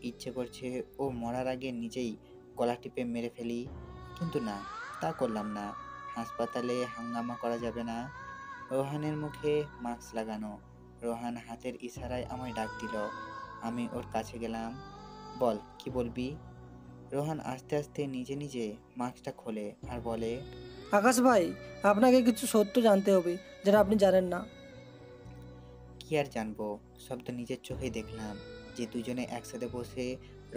ইচ্ছে করছে ও মরার আগে নিজেই গলা টিপে মেরে ফেলি, কিন্তু না, তা করলাম না। হাসপাতালে হাঙ্গামা করা যাবে না। রোহানের মুখে মাস্ক লাগানো। রোহান হাতের ইশারায় আমায় ডাক দিল। আমি ওর কাছে গেলাম। বল, কি বলবি? রোহান আস্তে আস্তে নিজে নিজে মাস্কটা খোলে আর বলে, আকাশ ভাই, আপনাকে কিছু সত্য জানতে হবে যেটা আপনি জানেন না। কি আর জানবো, সব তো নিজের চোখেই দেখলাম যে দুজনে একসাথে বসে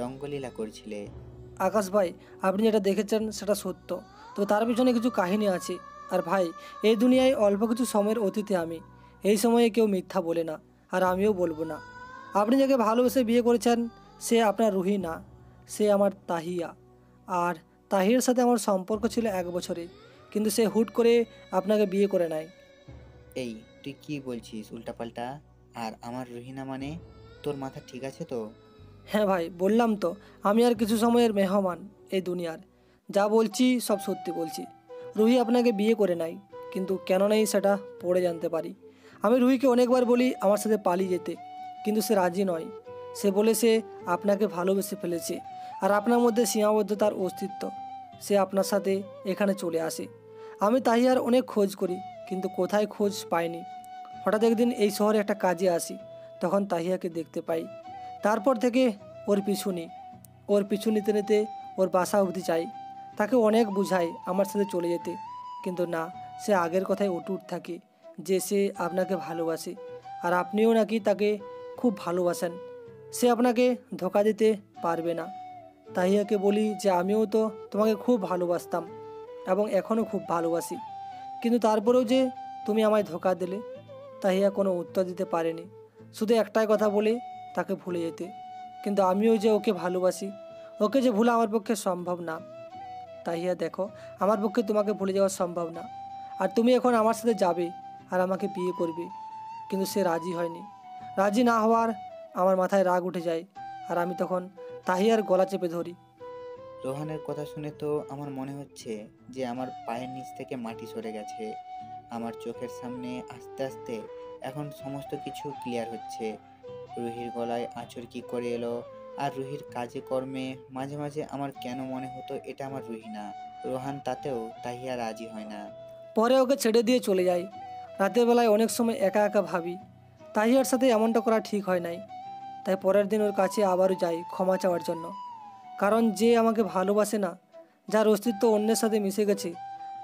রঙ্গলীলা করছিলে। আকাশ ভাই, আপনি যেটা দেখেছেন সেটা সত্য, তো তার পিছনে কিছু কাহিনী আছে। আর ভাই, এই দুনিয়ায় অল্প কিছু সময়ের অতীতে আমি। এই সময়ে কেউ মিথ্যা বলে না, আর আমিও বলবো না। আপনি যাকে ভালোবেসে বিয়ে করেছেন সে আপনার রুহি না, সে আমার তাহিয়া। আর তাহিয়ার সাথে আমার সম্পর্ক ছিল 1 বছরে, কিন্তু সে হুট করে আপনাকে বিয়ে করে নেয়। এই, তুই কি বলছিস উল্টাপাল্টা? আর আমার রুহিনা মানে? তোর মাথা ঠিক আছে তো? হ্যাঁ ভাই, বললাম তো, আমি আর কিছু সময়ের মেহমান এই দুনিয়ার। যা বলছি সব সত্যি বলছি। রুহি আপনাকে বিয়ে করে নাই, কিন্তু কেন নেই সেটা পরে জানতে পারি। আমি রুহিকে অনেকবার বলি আমার সাথে পালিয়ে যেতে, কিন্তু সে রাজি নয়। সে বলে সে আপনাকে ভালোবেসে ফেলেছে, আর আপনার মধ্যে সীমাবদ্ধতার অস্তিত্ব। সে আপনার সাথে এখানে চলে আসে। আমি তাহিয়ার অনেক খোঁজ করি, কিন্তু কোথায় খোঁজ পাইনি। হঠাৎ একদিন এই শহরে একটা কাজে আসি, তখন তাহিয়াকে দেখতে পাই। তারপর থেকে ওর পিছু নিই। ওর পিছু নিতে নিতে ওর বাসা অবধি যাই। তাকে অনেক বুঝাই আমার সাথে চলে যেতে, কিন্তু না, সে আগের কথায় অটুট থাকে যে সে আপনাকে ভালোবাসে, আর আপনিও নাকি তাকে খুব ভালোবাসেন। সে আপনাকে ধোঁকা দিতে পারবে না। তাহিয়াকে বলি যে আমিও তো তোমাকে খুব ভালোবাসতাম এবং এখনও খুব ভালোবাসি, কিন্তু তারপরেও যে তুমি আমায় ধোঁকা দিলে। তাহিয়া কোনো উত্তর দিতে পারেনি, শুধু একটাই কথা বলে তাকে ভুলে যেতে। কিন্তু আমিও যে ওকে ভালোবাসি, ওকে যে ভুলা আমার পক্ষে সম্ভব না। তাহিয়া দেখো, আমার পক্ষে তোমাকে ভুলে যাওয়া সম্ভব না। আর তুমি এখন আমার সাথে যাবে আর আমাকে বিয়ে করবে। কিন্তু সে রাজি হয়নি। রাজি না হওয়ার আমার মাথায় রাগ উঠে যায়, আর আমি তখন তাহিয়ার গলা চেপে ধরি। রোহানের কথা শুনে তো আমার মনে হচ্ছে যে আমার পায়ের নিচ থেকে মাটি সরে গেছে। আমার চোখের সামনে আস্তে আস্তে এখন সমস্ত কিছু ক্লিয়ার হচ্ছে। রুহির গলায় আঁচড় কি করে এলো, আর রুহির কাজে কর্মে মাঝে মাঝে আমার কেন মনে হতো এটা আমার রুহি না। রোহান তাতেও তাহিয়া রাজি হয় না। পরে ওকে ছেড়ে দিয়ে চলে যাই। রাতের বেলায় অনেক সময় একা একা ভাবি তাহিয়ার সাথে এমনটা করা ঠিক হয় নাই। তাই পরের দিন ওর কাছে আবারও যাই ক্ষমা চাওয়ার জন্য। কারণ যে আমাকে ভালোবাসে না, যার অস্তিত্ব অন্যের সাথে মিশে গেছে,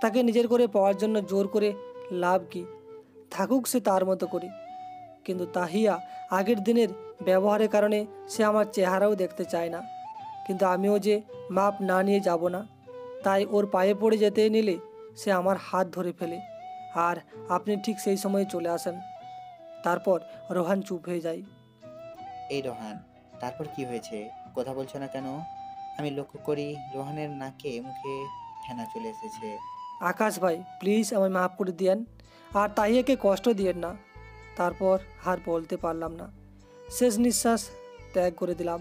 তাকে নিজের করে পাওয়ার জন্য জোর করে লাভ কি? থাকুক সে তার মতো করে। কিন্তু তাহিয়া আগের দিনের ব্যবহারের কারণে সে আমার চেহারাও দেখতে চায় না। কিন্তু আমিও যে মাপ না নিয়ে যাব না, তাই ওর পায়ে পড়ে যেতে নিলে সে আমার হাত ধরে ফেলে। আর আপনি ঠিক সেই সময়ে চলে আসেন। তারপর রোহান চুপ হয়ে যায়। এই রোহান, তারপর কি হয়েছে? কথা বলছো না কেন? আমি লক্ষ্য করি রোহানের নাকে মুখে ফেনা চলে এসেছে। আকাশ ভাই, প্লিজ আমায় মাফ করে দিয়েন, আর তাহিয়াকে কষ্ট দিয়েন না। তারপর আর বলতে পারলাম না, শেষ নিঃশ্বাস ত্যাগ করে দিলাম।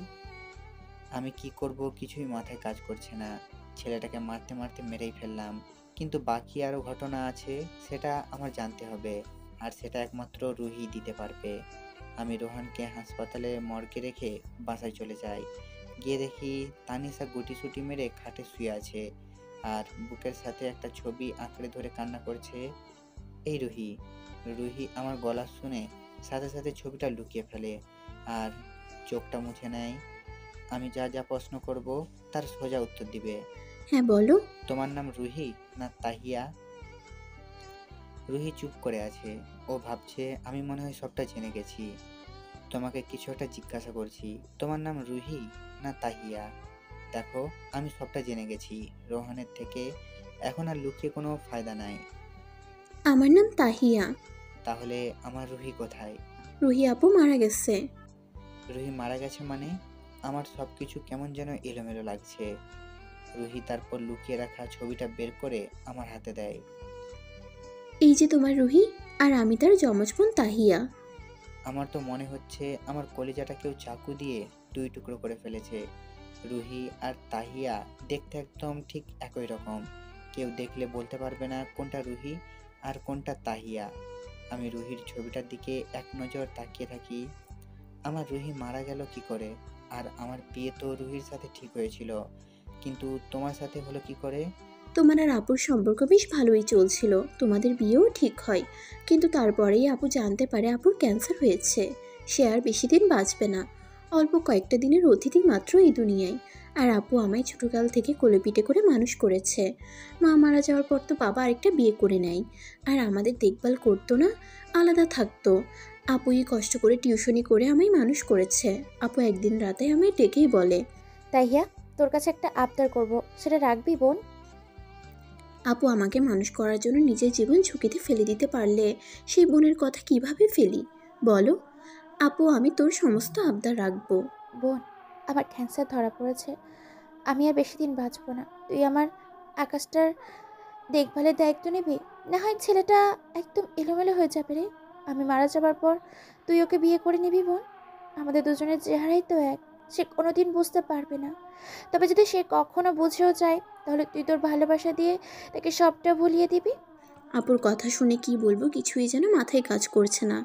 আমি কি করব কিছুই মাথায় কাজ করছে না। ছেলেটাকে মারতে মারতে মেরেই ফেললাম, কিন্তু বাকি আরও ঘটনা আছে, সেটা আমার জানতে হবে। আর সেটা একমাত্র রুহি দিতে পারবে। আমি রোহানকে হাসপাতালে মর্গে রেখে বাসায় চলে যাই। গিয়ে দেখি তানিশা গুটিসুটি মেরে খাটে শুয়ে আছে, আর বুকের সাথে একটা ছবি আঁকড়ে ধরে কান্না করছে। এই রুহি। রুহি আমার গলা শুনে সাথে সাথে ছবিটা লুকিয়ে ফেলে আর চোখটা মুছে নেয়। আমি যা যা প্রশ্ন করব তার সোজা উত্তর দিবে। হ্যাঁ বলো। তোমার নাম রুহি না তাহিয়া? রুহি চুপ করে আছে। ও ভাবছে আমি মনে হয় সবটা জেনে গেছি। তোমাকে কিছু একটা জিজ্ঞাসা করছি, তোমার নাম রুহি না তাহিয়া? দেখো, আমি সবটা জেনে গেছি রোহানের থেকে। এখন আর লুকিয়ে কোনো ফায়দা নাই। আমার নাম তাহিয়া। তাহলে আমার রুহি কোথায়? রুহি আপু মারা গেছে। রুহি মারা গেছে মানে? আমার সব কিছু কেমন যেন এলোমেলো লাগছে। রুহি তারপর লুকিয়ে রাখা ছবিটা বের করে আমার হাতে দেয়। এই যে তোমার রুহি, আর আমি তার যমজ বোন তাহিয়া। আমার তো মনে হচ্ছে আমার কলিজাটা কেউ চাকু দিয়ে দুই টুকরো করে ফেলেছে। রুহি আর তাহিয়া দেখতে একদম ঠিক একই রকম। কেউ দেখলে বলতে পারবে না কোনটা রুহি আর কোনটা তাহিয়া। আমি রুহির ছবিটার দিকে এক নজর তাকিয়ে থাকি। আমার রুহি মারা গেল কি করে? আর আমার বিয়ে তো রুহির সাথে ঠিক হয়েছিল, কিন্তু তোমার সাথে হলো কি করে? তোমার আর আপুর সম্পর্ক বেশ ভালোই চলছিল, তোমাদের বিয়েও ঠিক হয়। কিন্তু তারপরেই আপু জানতে পারে আপুর ক্যান্সার হয়েছে। সে আর বেশি দিন বাঁচবে না, অল্প কয়েকটা দিনের অতিথি মাত্র এই দুনিয়ায়। আর আপু আমায় ছোটকাল থেকে কোলেপিঠে করে মানুষ করেছে। মা মারা যাওয়ার পর তো বাবা আরেকটা বিয়ে করে নেয়, আর আমাদের দেখভাল করতো না, আলাদা থাকতো। আপুই কষ্ট করে টিউশনি করে আমায় মানুষ করেছে। আপু একদিন রাতে আমায় ডেকেই বলে, তাহিয়া, তোর কাছে একটা আবদার করব, সেটা রাখবি বোন? আপু আমাকে মানুষ করার জন্য নিজের জীবন ঝুঁকিতে ফেলে দিতে পারলে সেই বোনের কথা কিভাবে ফেলি বলো? আপু আমি তোর সমস্ত আবদার রাখবো। বোন, আমার ক্যান্সার ধরা পড়েছে। আমি আর বেশি দিন বাঁচবো না। তুই আমার আকাশটার দেখভালের দায়িত্ব নিবি? না হয় ছেলেটা একদম এলোমেলো হয়ে যাবে রে। আমি মারা যাবার পর তুই ওকে বিয়ে করে নিবি বোন। আমাদের দুজনের চেহারাই তো এক। সে কোনোদিন বুঝতে পারবে না। তবে যদি সে কখনো বুঝেও যায়, তাহলে তুই তোর ভালোবাসা দিয়ে তাকে সবটা ভুলিয়ে দিবি। আপুর কথা শুনে কি বলবো কিছুই যেন মাথায় কাজ করছে না।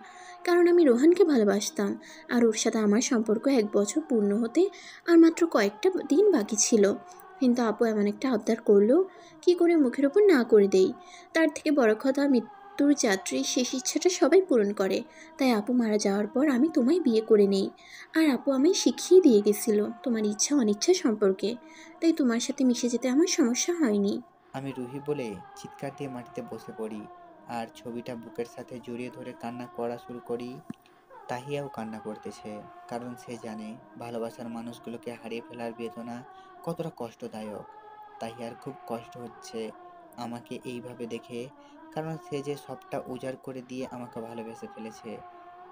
কারণ আমি রোহানকে ভালোবাসতাম, আর ওর সাথে আমার সম্পর্ক 1 বছর পূর্ণ হতে আর মাত্র কয়েকটা দিন বাকি ছিল। কিন্তু আপু এমন একটা আবদার করলো, কি করে মুখের ওপর না করে দেই। তার থেকে বড় কথা, মৃত্যুর যাত্রীর শেষ ইচ্ছাটা সবাই পূরণ করে। তাই আপু মারা যাওয়ার পর আমি তোমায় বিয়ে করে নেই। আর আপু আমায় শিখিয়ে দিয়ে গেছিল তোমার ইচ্ছা অনিচ্ছা সম্পর্কে। তাই তোমার সাথে মিশে যেতে আমার সমস্যা হয়নি। আমি রুহি বলে চিৎকার দিয়ে মাটিতে বসে পড়ি আর ছবিটা বুকের সাথে জড়িয়ে ধরে কান্না করা শুরু করি। তাহিয়াও কান্না করতেছে, কারণ সে জানে ভালোবাসার মানুষগুলোকে হারিয়ে ফেলার বেদনা কতটা কষ্টদায়ক। তাহিয়ার খুব কষ্ট হচ্ছে আমাকে এইভাবে দেখে, কারণ সে যে সবটা উজাড় করে দিয়ে আমাকে ভালোবেসে ফেলেছে।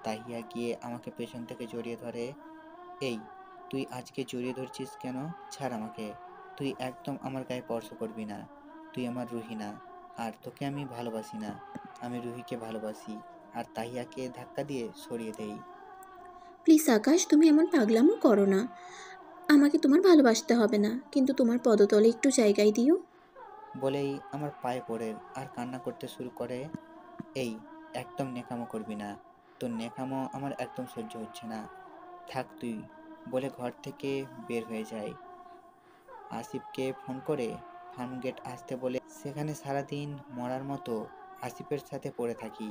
তাহিয়া গিয়ে আমাকে পেছন থেকে জড়িয়ে ধরে। এই, তুই আজকে জড়িয়ে ধরছিস কেন? ছাড় আমাকে। তুই একদম আমার গায়ে স্পর্শ করবি না। তুই আমার রুহি না, আর তোকে আমি ভালোবাসি না। আমি রুহিকে ভালোবাসি। আর তাহিয়াকে ধাক্কা দিয়ে সরিয়ে দেই। প্লিজ আকাশ, তুমি এমন পাগলামো করো না। আমাকে তোমার ভালোবাসতে হবে না, কিন্তু তোমার পদতলে একটু জায়গায় দিও। বলেই আমার পায়ে পড়ে আর কান্না করতে শুরু করে। এই, একদম নেকামো করবি না। তোর নেকামো আমার একদম সহ্য হচ্ছে না। থাক তুই, বলে ঘর থেকে বের হয়ে যায়। আসিফকে ফোন করে ফার্মগেট আসতে বলে সেখানে সারাদিন মরার মতো আসিফের সাথে পড়ে থাকি।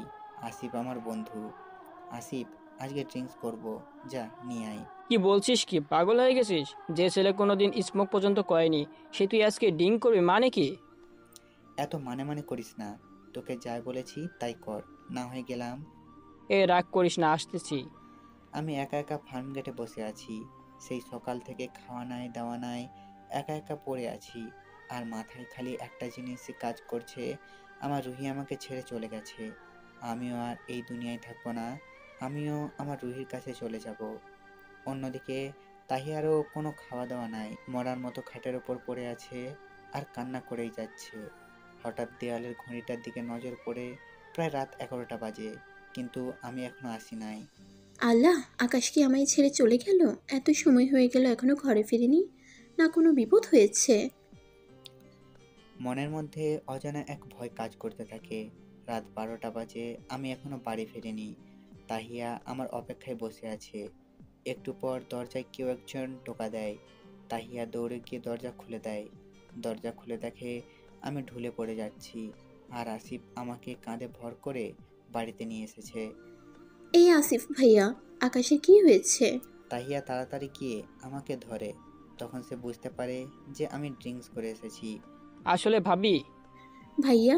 আসিফ আমার বন্ধু। আসিফ, আজকে ড্রিঙ্কস করব, যা নিয়ে আয়। কি বলছিস, কি পাগল হয়ে গেছিস? যে ছেলে কোনোদিন স্মোক পর্যন্ত করেনি সে তুই আজকে ড্রিঙ্ক করবি মানে কি? এত মানে মানে করিস না। তোকে যা বলেছি তাই কর, না হয়ে গেলাম। এ রাগ করিস না, আসতেছি। আমি একা একা ফার্মগেটে বসে আছি। সেই সকাল থেকে খাওয়া নাই দাওয়া নাই, একা একা পড়ে আছি। আর মাথায় খালি একটা জিনিসই কাজ করছে, আমার রুহি আমাকে ছেড়ে চলে গেছে। আমিও আর এই দুনিয়ায় থাকবো না। আমিও আমার রুহির কাছে চলে যাব। অন্যদিকে তাহিয়ারও কোনো খাওয়া দাওয়া নাই, মরার মতো খাটের ওপর পড়ে আছে আর কান্না করেই যাচ্ছে। হঠাৎ দেয়ালের ঘড়িটার দিকে নজর পড়ে প্রায় রাত 11টা বাজে, কিন্তু আমি এখনো আসি নাই। আল্লাহ, আকাশ কি আমায় ছেড়ে চলে গেল? এত সময় হয়ে গেল এখনো ঘরে ফিরেনি। না কোনো বিপদ হয়েছে? মনের মধ্যে অজানা এক ভয় কাজ করতে থাকে। রাত 12টা বাজে, আমি এখনো বাড়ি ফিরিনি। তাহিয়া আমার অপেক্ষায় বসে আছে। একটু পর দরজায় কেউ একজন টোকা দেয়। তাহিয়া দৌড়ে গিয়ে দরজা খুলে দেয়। দরজা খুলে দেখে আমি ঢুলে পড়ে যাচ্ছি, আর আসিফ আমাকে কাঁধে ভর করে বাড়িতে নিয়ে এসেছে। এই আসিফ ভাইয়া, আকাশের কি হয়েছে? তাহিয়া তাড়াতাড়ি গিয়ে আমাকে ধরে। তখন সে বুঝতে পারে যে আমি ড্রিঙ্কস করে এসেছি। আসলে ভাবি, ভাইয়া,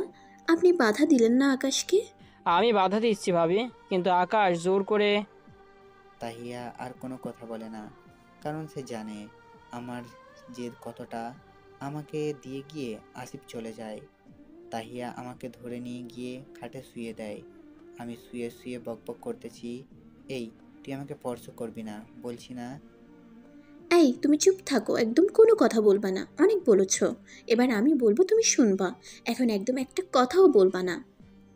আপনি বাধা দিলেন না আকাশকে? আমি বাধা দিচ্ছি ভাবি, কিন্তু আকাশ জোর করে। তাহিয়া আর কোনো কথা বলে না, কারণ সে জানে আমার জেদ কতটা। আমাকে দিয়ে গিয়ে আসিফ চলে যায়। তাহিয়া আমাকে ধরে নিয়ে গিয়ে খাটে শুয়ে দেয়। আমি শুয়ে শুয়ে বকবক করতেছি, এই, তুই আমাকে স্পর্শ করবি না বলছি না? এই তুমি চুপ থাকো, একদম কোনো কথা বলবা না, অনেক বলেছ। এবার আমি বলবো তুমি শুনবা। এখন একদম একটা কথাও বলবা না।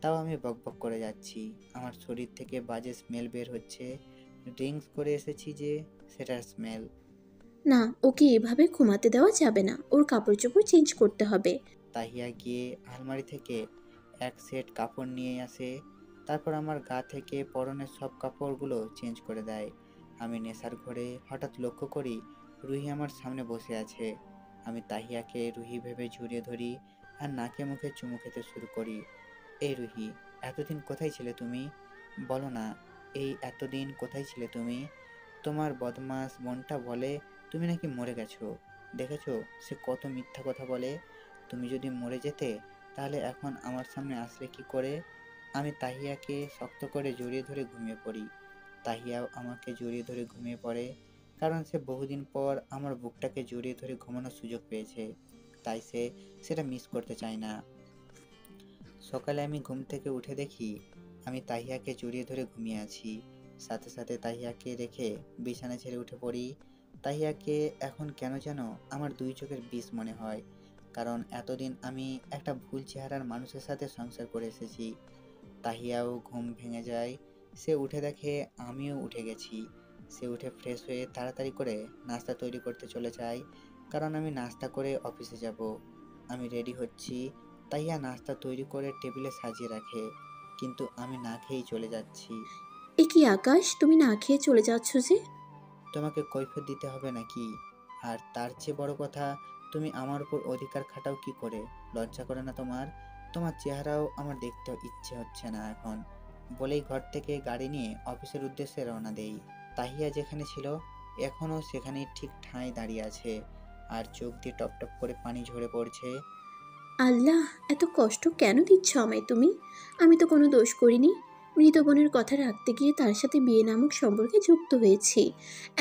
তাও আমি বকবক করে যাচ্ছি। আমার শরীর থেকে বাজে স্মেল বের হচ্ছে। ড্রিঙ্কস করে এসেছি যে, সেটার স্মেল। না, ওকে এভাবে ঘুমাতে দেওয়া যাবে না, ওর কাপড় চোপড় চেঞ্জ করতে হবে। তাহিয়া গিয়ে আলমারি থেকে এক সেট কাপড় নিয়ে আসে। তারপর আমার গা থেকে পরনের সব কাপড়গুলো চেঞ্জ করে দেয়। আমি নেশার ঘরে হঠাৎ লক্ষ্য করি রুহি আমার সামনে বসে আছে। আমি তাহিয়াকে রুহি ভেবে জড়িয়ে ধরি আর নাকে মুখে চুমু খেতে শুরু করি। এই রুহি, এতদিন কোথায় ছিলে তুমি? বলো না, এই এতদিন কোথায় ছিলে তুমি? তোমার বদমাস বোনটা বলে তুমি নাকি মরে গেছো। দেখেছো সে কত মিথ্যা কথা বলে। তুমি যদি মরে যেতে তাহলে এখন আমার সামনে আসলে কি করে? আমি তাহিয়াকে শক্ত করে জড়িয়ে ধরে ঘুমিয়ে পড়ি। তাহিয়াও আমাকে জড়িয়ে ধরে ঘুমিয়ে পড়ে, কারণ সে বহুদিন পর আমার বুকটাকে জড়িয়ে ধরে ঘুমানোর সুযোগ পেয়েছে, তাই সে সেটা মিস করতে চায় না। সকালে আমি ঘুম থেকে উঠে দেখি আমি তাহিয়াকে জড়িয়ে ধরে ঘুমিয়ে আছি। সাথে সাথে তাহিয়াকে রেখে বিছানা ছেড়ে উঠে পড়ি। তাহিয়াকে এখন কেন যেন আমার দুই চোখের বিষ মনে হয়, কারণ এতদিন আমি একটা ভুল চেহারার মানুষের সাথে সংসার করে এসেছি। তাহিয়াও ঘুম ভেঙে যায়। সে উঠে দেখে আমিও উঠে গেছি। সে উঠে ফ্রেশ হয়ে তাড়াতাড়ি করে নাস্তা তৈরি করতে চলে যায়, কারণ আমি নাস্তা করে অফিসে যাব। আমি রেডি হচ্ছি। তাহিয়া নাস্তা তৈরি করে টেবিলে সাজিয়ে রাখে, কিন্তু আমি না খেয়েই চলে যাচ্ছি। এ কি আকাশ, তুমি না খেয়ে চলে যাচ্ছ যে? তোমাকে কৈফিয়ত দিতে হবে নাকি? আর তার চেয়ে বড় কথা, তুমি আমার উপর অধিকার খাটাও কি করে? লজ্জা করে না তোমার? তোমার চেহারাও আমার দেখতে ইচ্ছে হচ্ছে না এখন। বলেই ঘর থেকে গাড়ি নিয়ে অফিসের উদ্দেশ্যে রওনা দেই। তাহিয়া যেখানে ছিল এখনও সেখানেই ঠিক ঠাঁই দাঁড়িয়ে আছে, আর চোখ দিয়ে টপ টপ করে পানি ঝরে পড়ছে। আল্লাহ, এত কষ্ট কেন দিচ্ছ আমায় তুমি? আমি তো কোনো দোষ করিনি। মৃত বোনের কথা রাখতে গিয়ে তার সাথে বিয়ে নামক সম্পর্কে যুক্ত হয়েছি।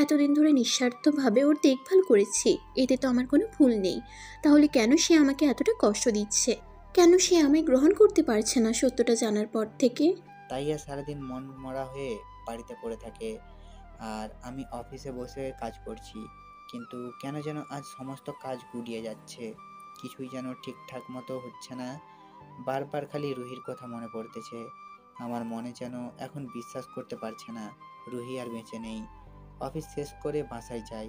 এতদিন ধরে নিঃস্বার্থভাবে ওর দেখভাল করেছি, এতে তো আমার কোনো ভুল নেই। তাহলে কেন সে আমাকে এতটা কষ্ট দিচ্ছে? কেন সে আমায় গ্রহণ করতে পারছে না সত্যটা জানার পর থেকে? তাইয়া সারাদিন মন মরা হয়ে বাড়িতে পড়ে থাকে, আর আমি অফিসে বসে কাজ করছি। কিন্তু কেন যেন আজ সমস্ত কাজ গুলিয়ে যাচ্ছে, কিছুই যেন ঠিকঠাক মতো হচ্ছে না। বারবার খালি রুহির কথা মনে পড়তেছে। আমার মনে যেন এখন বিশ্বাস করতে পারছে না রুহি আর বেঁচে নেই। অফিস শেষ করে বাসায় যাই,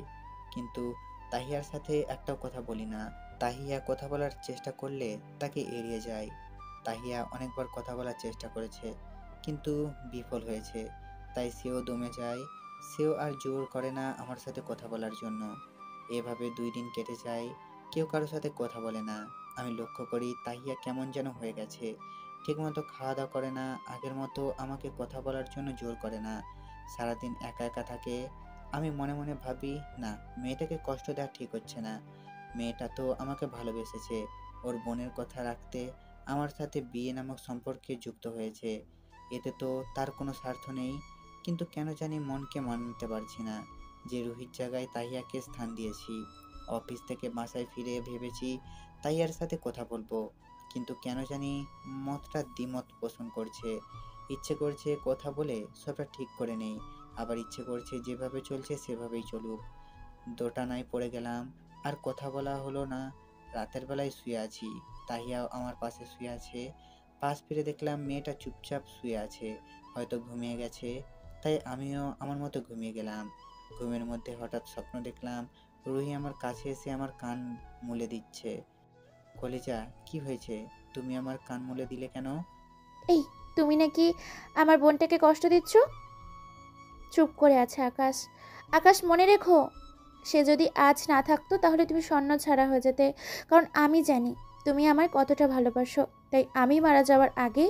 কিন্তু তাহিয়ার সাথে একটাও কথা বলি না। তাহিয়া কথা বলার চেষ্টা করলে তাকে এড়িয়ে যায়। তাহিয়া অনেকবার কথা বলার চেষ্টা করেছে, কিন্তু বিফল হয়েছে। তাই সেও দমে যায়। সেও আর জোর করে না আমার সাথে কথা বলার জন্য। এভাবে 2 দিন কেটে যায়, কেউ কারোর সাথে কথা বলে না। আমি লক্ষ্য করি তাহিয়া কেমন যেন হয়ে গেছে। ঠিকমতো খাওয়া দাওয়া করে না, আগের মতো আমাকে কথা বলার জন্য জোর করে না। সারাদিন একা একা থাকে। আমি মনে মনে ভাবি, না, মেয়েটাকে কষ্ট দেওয়া ঠিক হচ্ছে না। মেয়েটা তো আমাকে ভালোবেসেছে, ওর বোনের কথা রাখতে আমার সাথে বিয়ে নামক সম্পর্কে যুক্ত হয়েছে। এতে তো তার কোনো স্বার্থ নেই। কিন্তু কেন জানি মনকে মানতে পারছি না যে রুহির জায়গায় তাহিয়াকে স্থান দিয়েছি। অফিস থেকে বাসায় ফিরে ভেবেছি তাহিয়ার সাথে কথা বলবো, কিন্তু কেন জানি মতটা দ্বিমত পোষণ করছে। ইচ্ছে করছে কথা বলে সবটা ঠিক করে নেই, আবার ইচ্ছে করছে যেভাবে চলছে সেভাবেই চলুক। দোটানায় পড়ে গেলাম, আর কথা বলা হলো না। রাতের বেলায় শুয়ে আছি, তাহিয়াও আমার পাশে শুয়ে আছে। পাশ ফিরে দেখলাম মেয়েটা চুপচাপ শুয়ে আছে, হয়তো ঘুমিয়ে গেছে। তাই আমিও আমার মতো ঘুমিয়ে গেলাম। ঘুমের মধ্যে হঠাৎ স্বপ্ন দেখলাম রুহি আমার কাছে এসে আমার কান মুলে দিচ্ছে। কলিজা, কি হয়েছে? তুমি আমার কান মুলে দিলে কেন? এই, তুমি নাকি আমার বোনটাকে কষ্ট দিচ্ছ? চুপ করে আছে আকাশ। আকাশ, মনে রেখো, সে যদি আজ না থাকতো তাহলে তুমি স্বর্ণ ছাড়া হয়ে যেতে। কারণ আমি জানি তুমি আমায় কতটা ভালোবাসো। তাই আমি মারা যাওয়ার আগে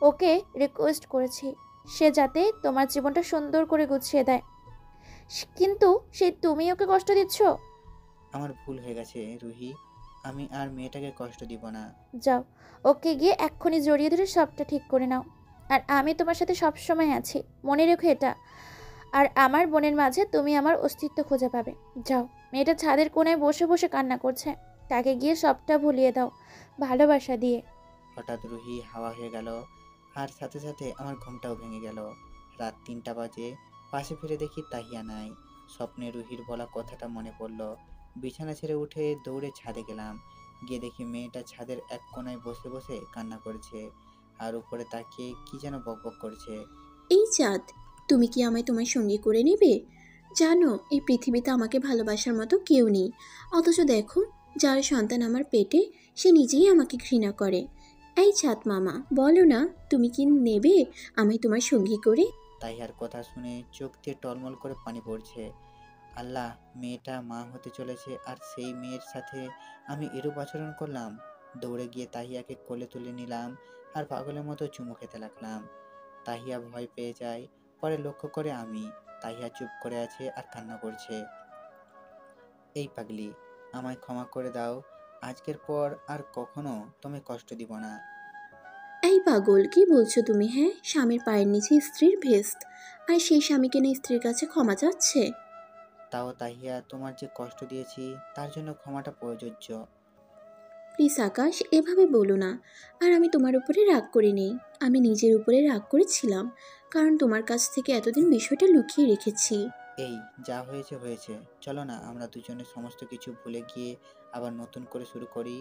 ওকে রিকোয়েস্ট করেছি সে যাতে তোমার জীবনটা সুন্দর করে গুছিয়ে দেয়। কিন্তু সেই তুমি ওকে কষ্ট দিচ্ছ। আমার ভুল হয়ে গেছে রুহি, আমি আর মেয়েটাকে কষ্ট দিব না। যাও, ওকে গিয়ে এক্ষুনি জড়িয়ে ধরে সবটা ঠিক করে নাও। আর আমি তোমার সাথে সব সময় আছি, মনে রেখো এটা। আর আমার বোনের মাঝে তুমি আমার অস্তিত্ব খুঁজে পাবে। যাও, মেয়েটা ছাদের কোণায় বসে বসে কান্না করছে, তাকে গিয়ে সবটা ভুলিয়ে দাও ভালোবাসা দিয়ে। হঠাৎ রুহি হাওয়া হয়ে গেল, আর সাথে সাথে আমার ঘুমটাও ভেঙে গেল। রাত 3টা বাজে। পাশে ফিরে দেখি তাহিয়া নাই। স্বপ্নে রুহির বলা কথাটা মনে পড়ল। বিছানা ছেড়ে উঠে দৌড়ে ছাদে গেলাম। গিয়ে দেখি মেয়েটা ছাদের এক কোণায় বসে বসে কান্না করছে, আর উপরে তাকিয়ে কি যেন বকবক করছে। এই চাঁদ, তুমি কি আমায় তোমার সঙ্গী করে নেবে? জানো, এই পৃথিবীতে আমাকে ভালোবাসার মতো কেউ নেই। অথচ দেখো, যার সন্তান আমার পেটে, সে নিজেই আমাকে ঘৃণা করে। এই চাঁদ মামা, বলো না, তুমি কি নেবে আমায় তোমার সঙ্গী করে? তাহিয়ার কথা শুনে চোখ দিয়ে টলমল করে পানি পড়ছে। আল্লাহ, মেয়েটা মা হতে চলেছে আর সেই মেয়ের সাথে আমি এরূপ আচরণ করলাম। দৌড়ে গিয়ে তাহিয়াকে কোলে তুলে নিলাম আর পাগলের মতো চুমু খেতে লাগলাম। তাহিয়া ভয় পেয়ে যায়। পরে লক্ষ্য করে আমি, তাহিয়া চুপ করে আছে আর কান্না করছে। এই পাগলি, আমায় ক্ষমা করে দাও। আজকের পর আর কখনো তোমায় কষ্ট দিব না। এই পাগল, কি বলছো তুমি? হ্যাঁ, স্বামীর পায়ের নিচে স্ত্রীর ভেস্ট, আর সেই স্বামীকে নিয়ে স্ত্রীর কাছে ক্ষমা চাচ্ছে? তাও তাহিয়া, তোমার যে কষ্ট দিয়েছি তার জন্য ক্ষমাটা প্রযোজ্য। প্লিজ আকাশ, এভাবে বলো না। আর আমি তোমার উপরে রাগ করি নেই, আমি নিজের উপরে রাগ করেছিলাম, কারণ তোমার কাছ থেকে এতদিন বিষয়টা লুকিয়ে রেখেছি। এই, যা হয়েছে হয়েছে, চলো না আমরা দুজনে সমস্ত কিছু ভুলে গিয়ে আবার নতুন করে শুরু করি।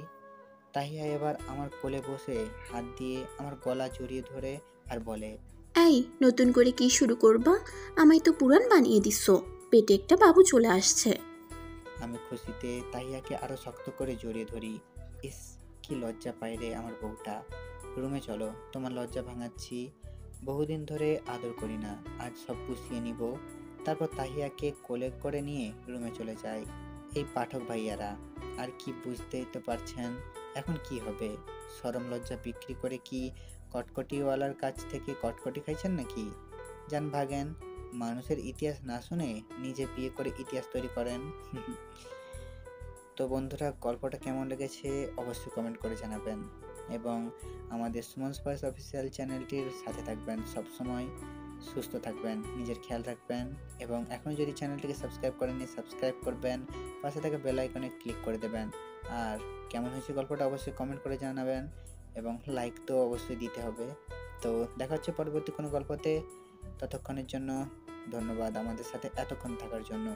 তাহিয়া এবার আমার কোলে বসে হাত দিয়ে আমার গলা জড়িয়ে ধরে আর বলে, এই, নতুন করে কি শুরু করবা? আমায় তো পুরান বানিয়ে দিচ্ছ। পেটে একটা বাবু চলে আসছে। আমি খুশিতে তাহিয়াকে আরো শক্ত করে জড়িয়ে ধরি। ইস, কি লজ্জা পায় রে আমার বউটা। রুমে চলো, তোমার লজ্জা ভাঙাচ্ছি। বহুদিন ধরে আদর করি না, আজ সব পুষিয়ে নিব। তারপর তাহিয়াকে কোলে করে নিয়ে রুমে চলে যাই। এই পাঠক ভাইয়ারা, আর কি বুঝতেই তো পারছেন এখন কি হবে। শরম লজ্জা বিক্রি করে কি কটকটিওয়ালার কাছ থেকে কটকটি খাইছেন নাকি? যান ভাগেন, মানুষের ইতিহাস না শুনে নিজে বিয়ে করে ইতিহাস তৈরি করেন। তো বন্ধুরা, গল্পটা কেমন লেগেছে অবশ্যই কমেন্ট করে জানাবেন, এবং আমাদের সুমন স্পাইস অফিসিয়াল চ্যানেলটির সাথে থাকবেন। সব সময় সুস্থ থাকবেন, নিজের খেয়াল রাখবেন, এবং এখন যদি চ্যানেলটিকে সাবস্ক্রাইব করেননি সাবস্ক্রাইব করবেন, পাশে থাকা বেল আইকনে ক্লিক করে দেবেন। আর কেমন হয়েছে গল্পটা অবশ্যই কমেন্ট করে জানাবেন, এবং লাইক তো অবশ্যই দিতে হবে। তো দেখা হচ্ছে পরবর্তী কোনো গল্পতে। ততক্ষণের জন্য ধন্যবাদ আমাদের সাথে এতক্ষণ থাকার জন্য।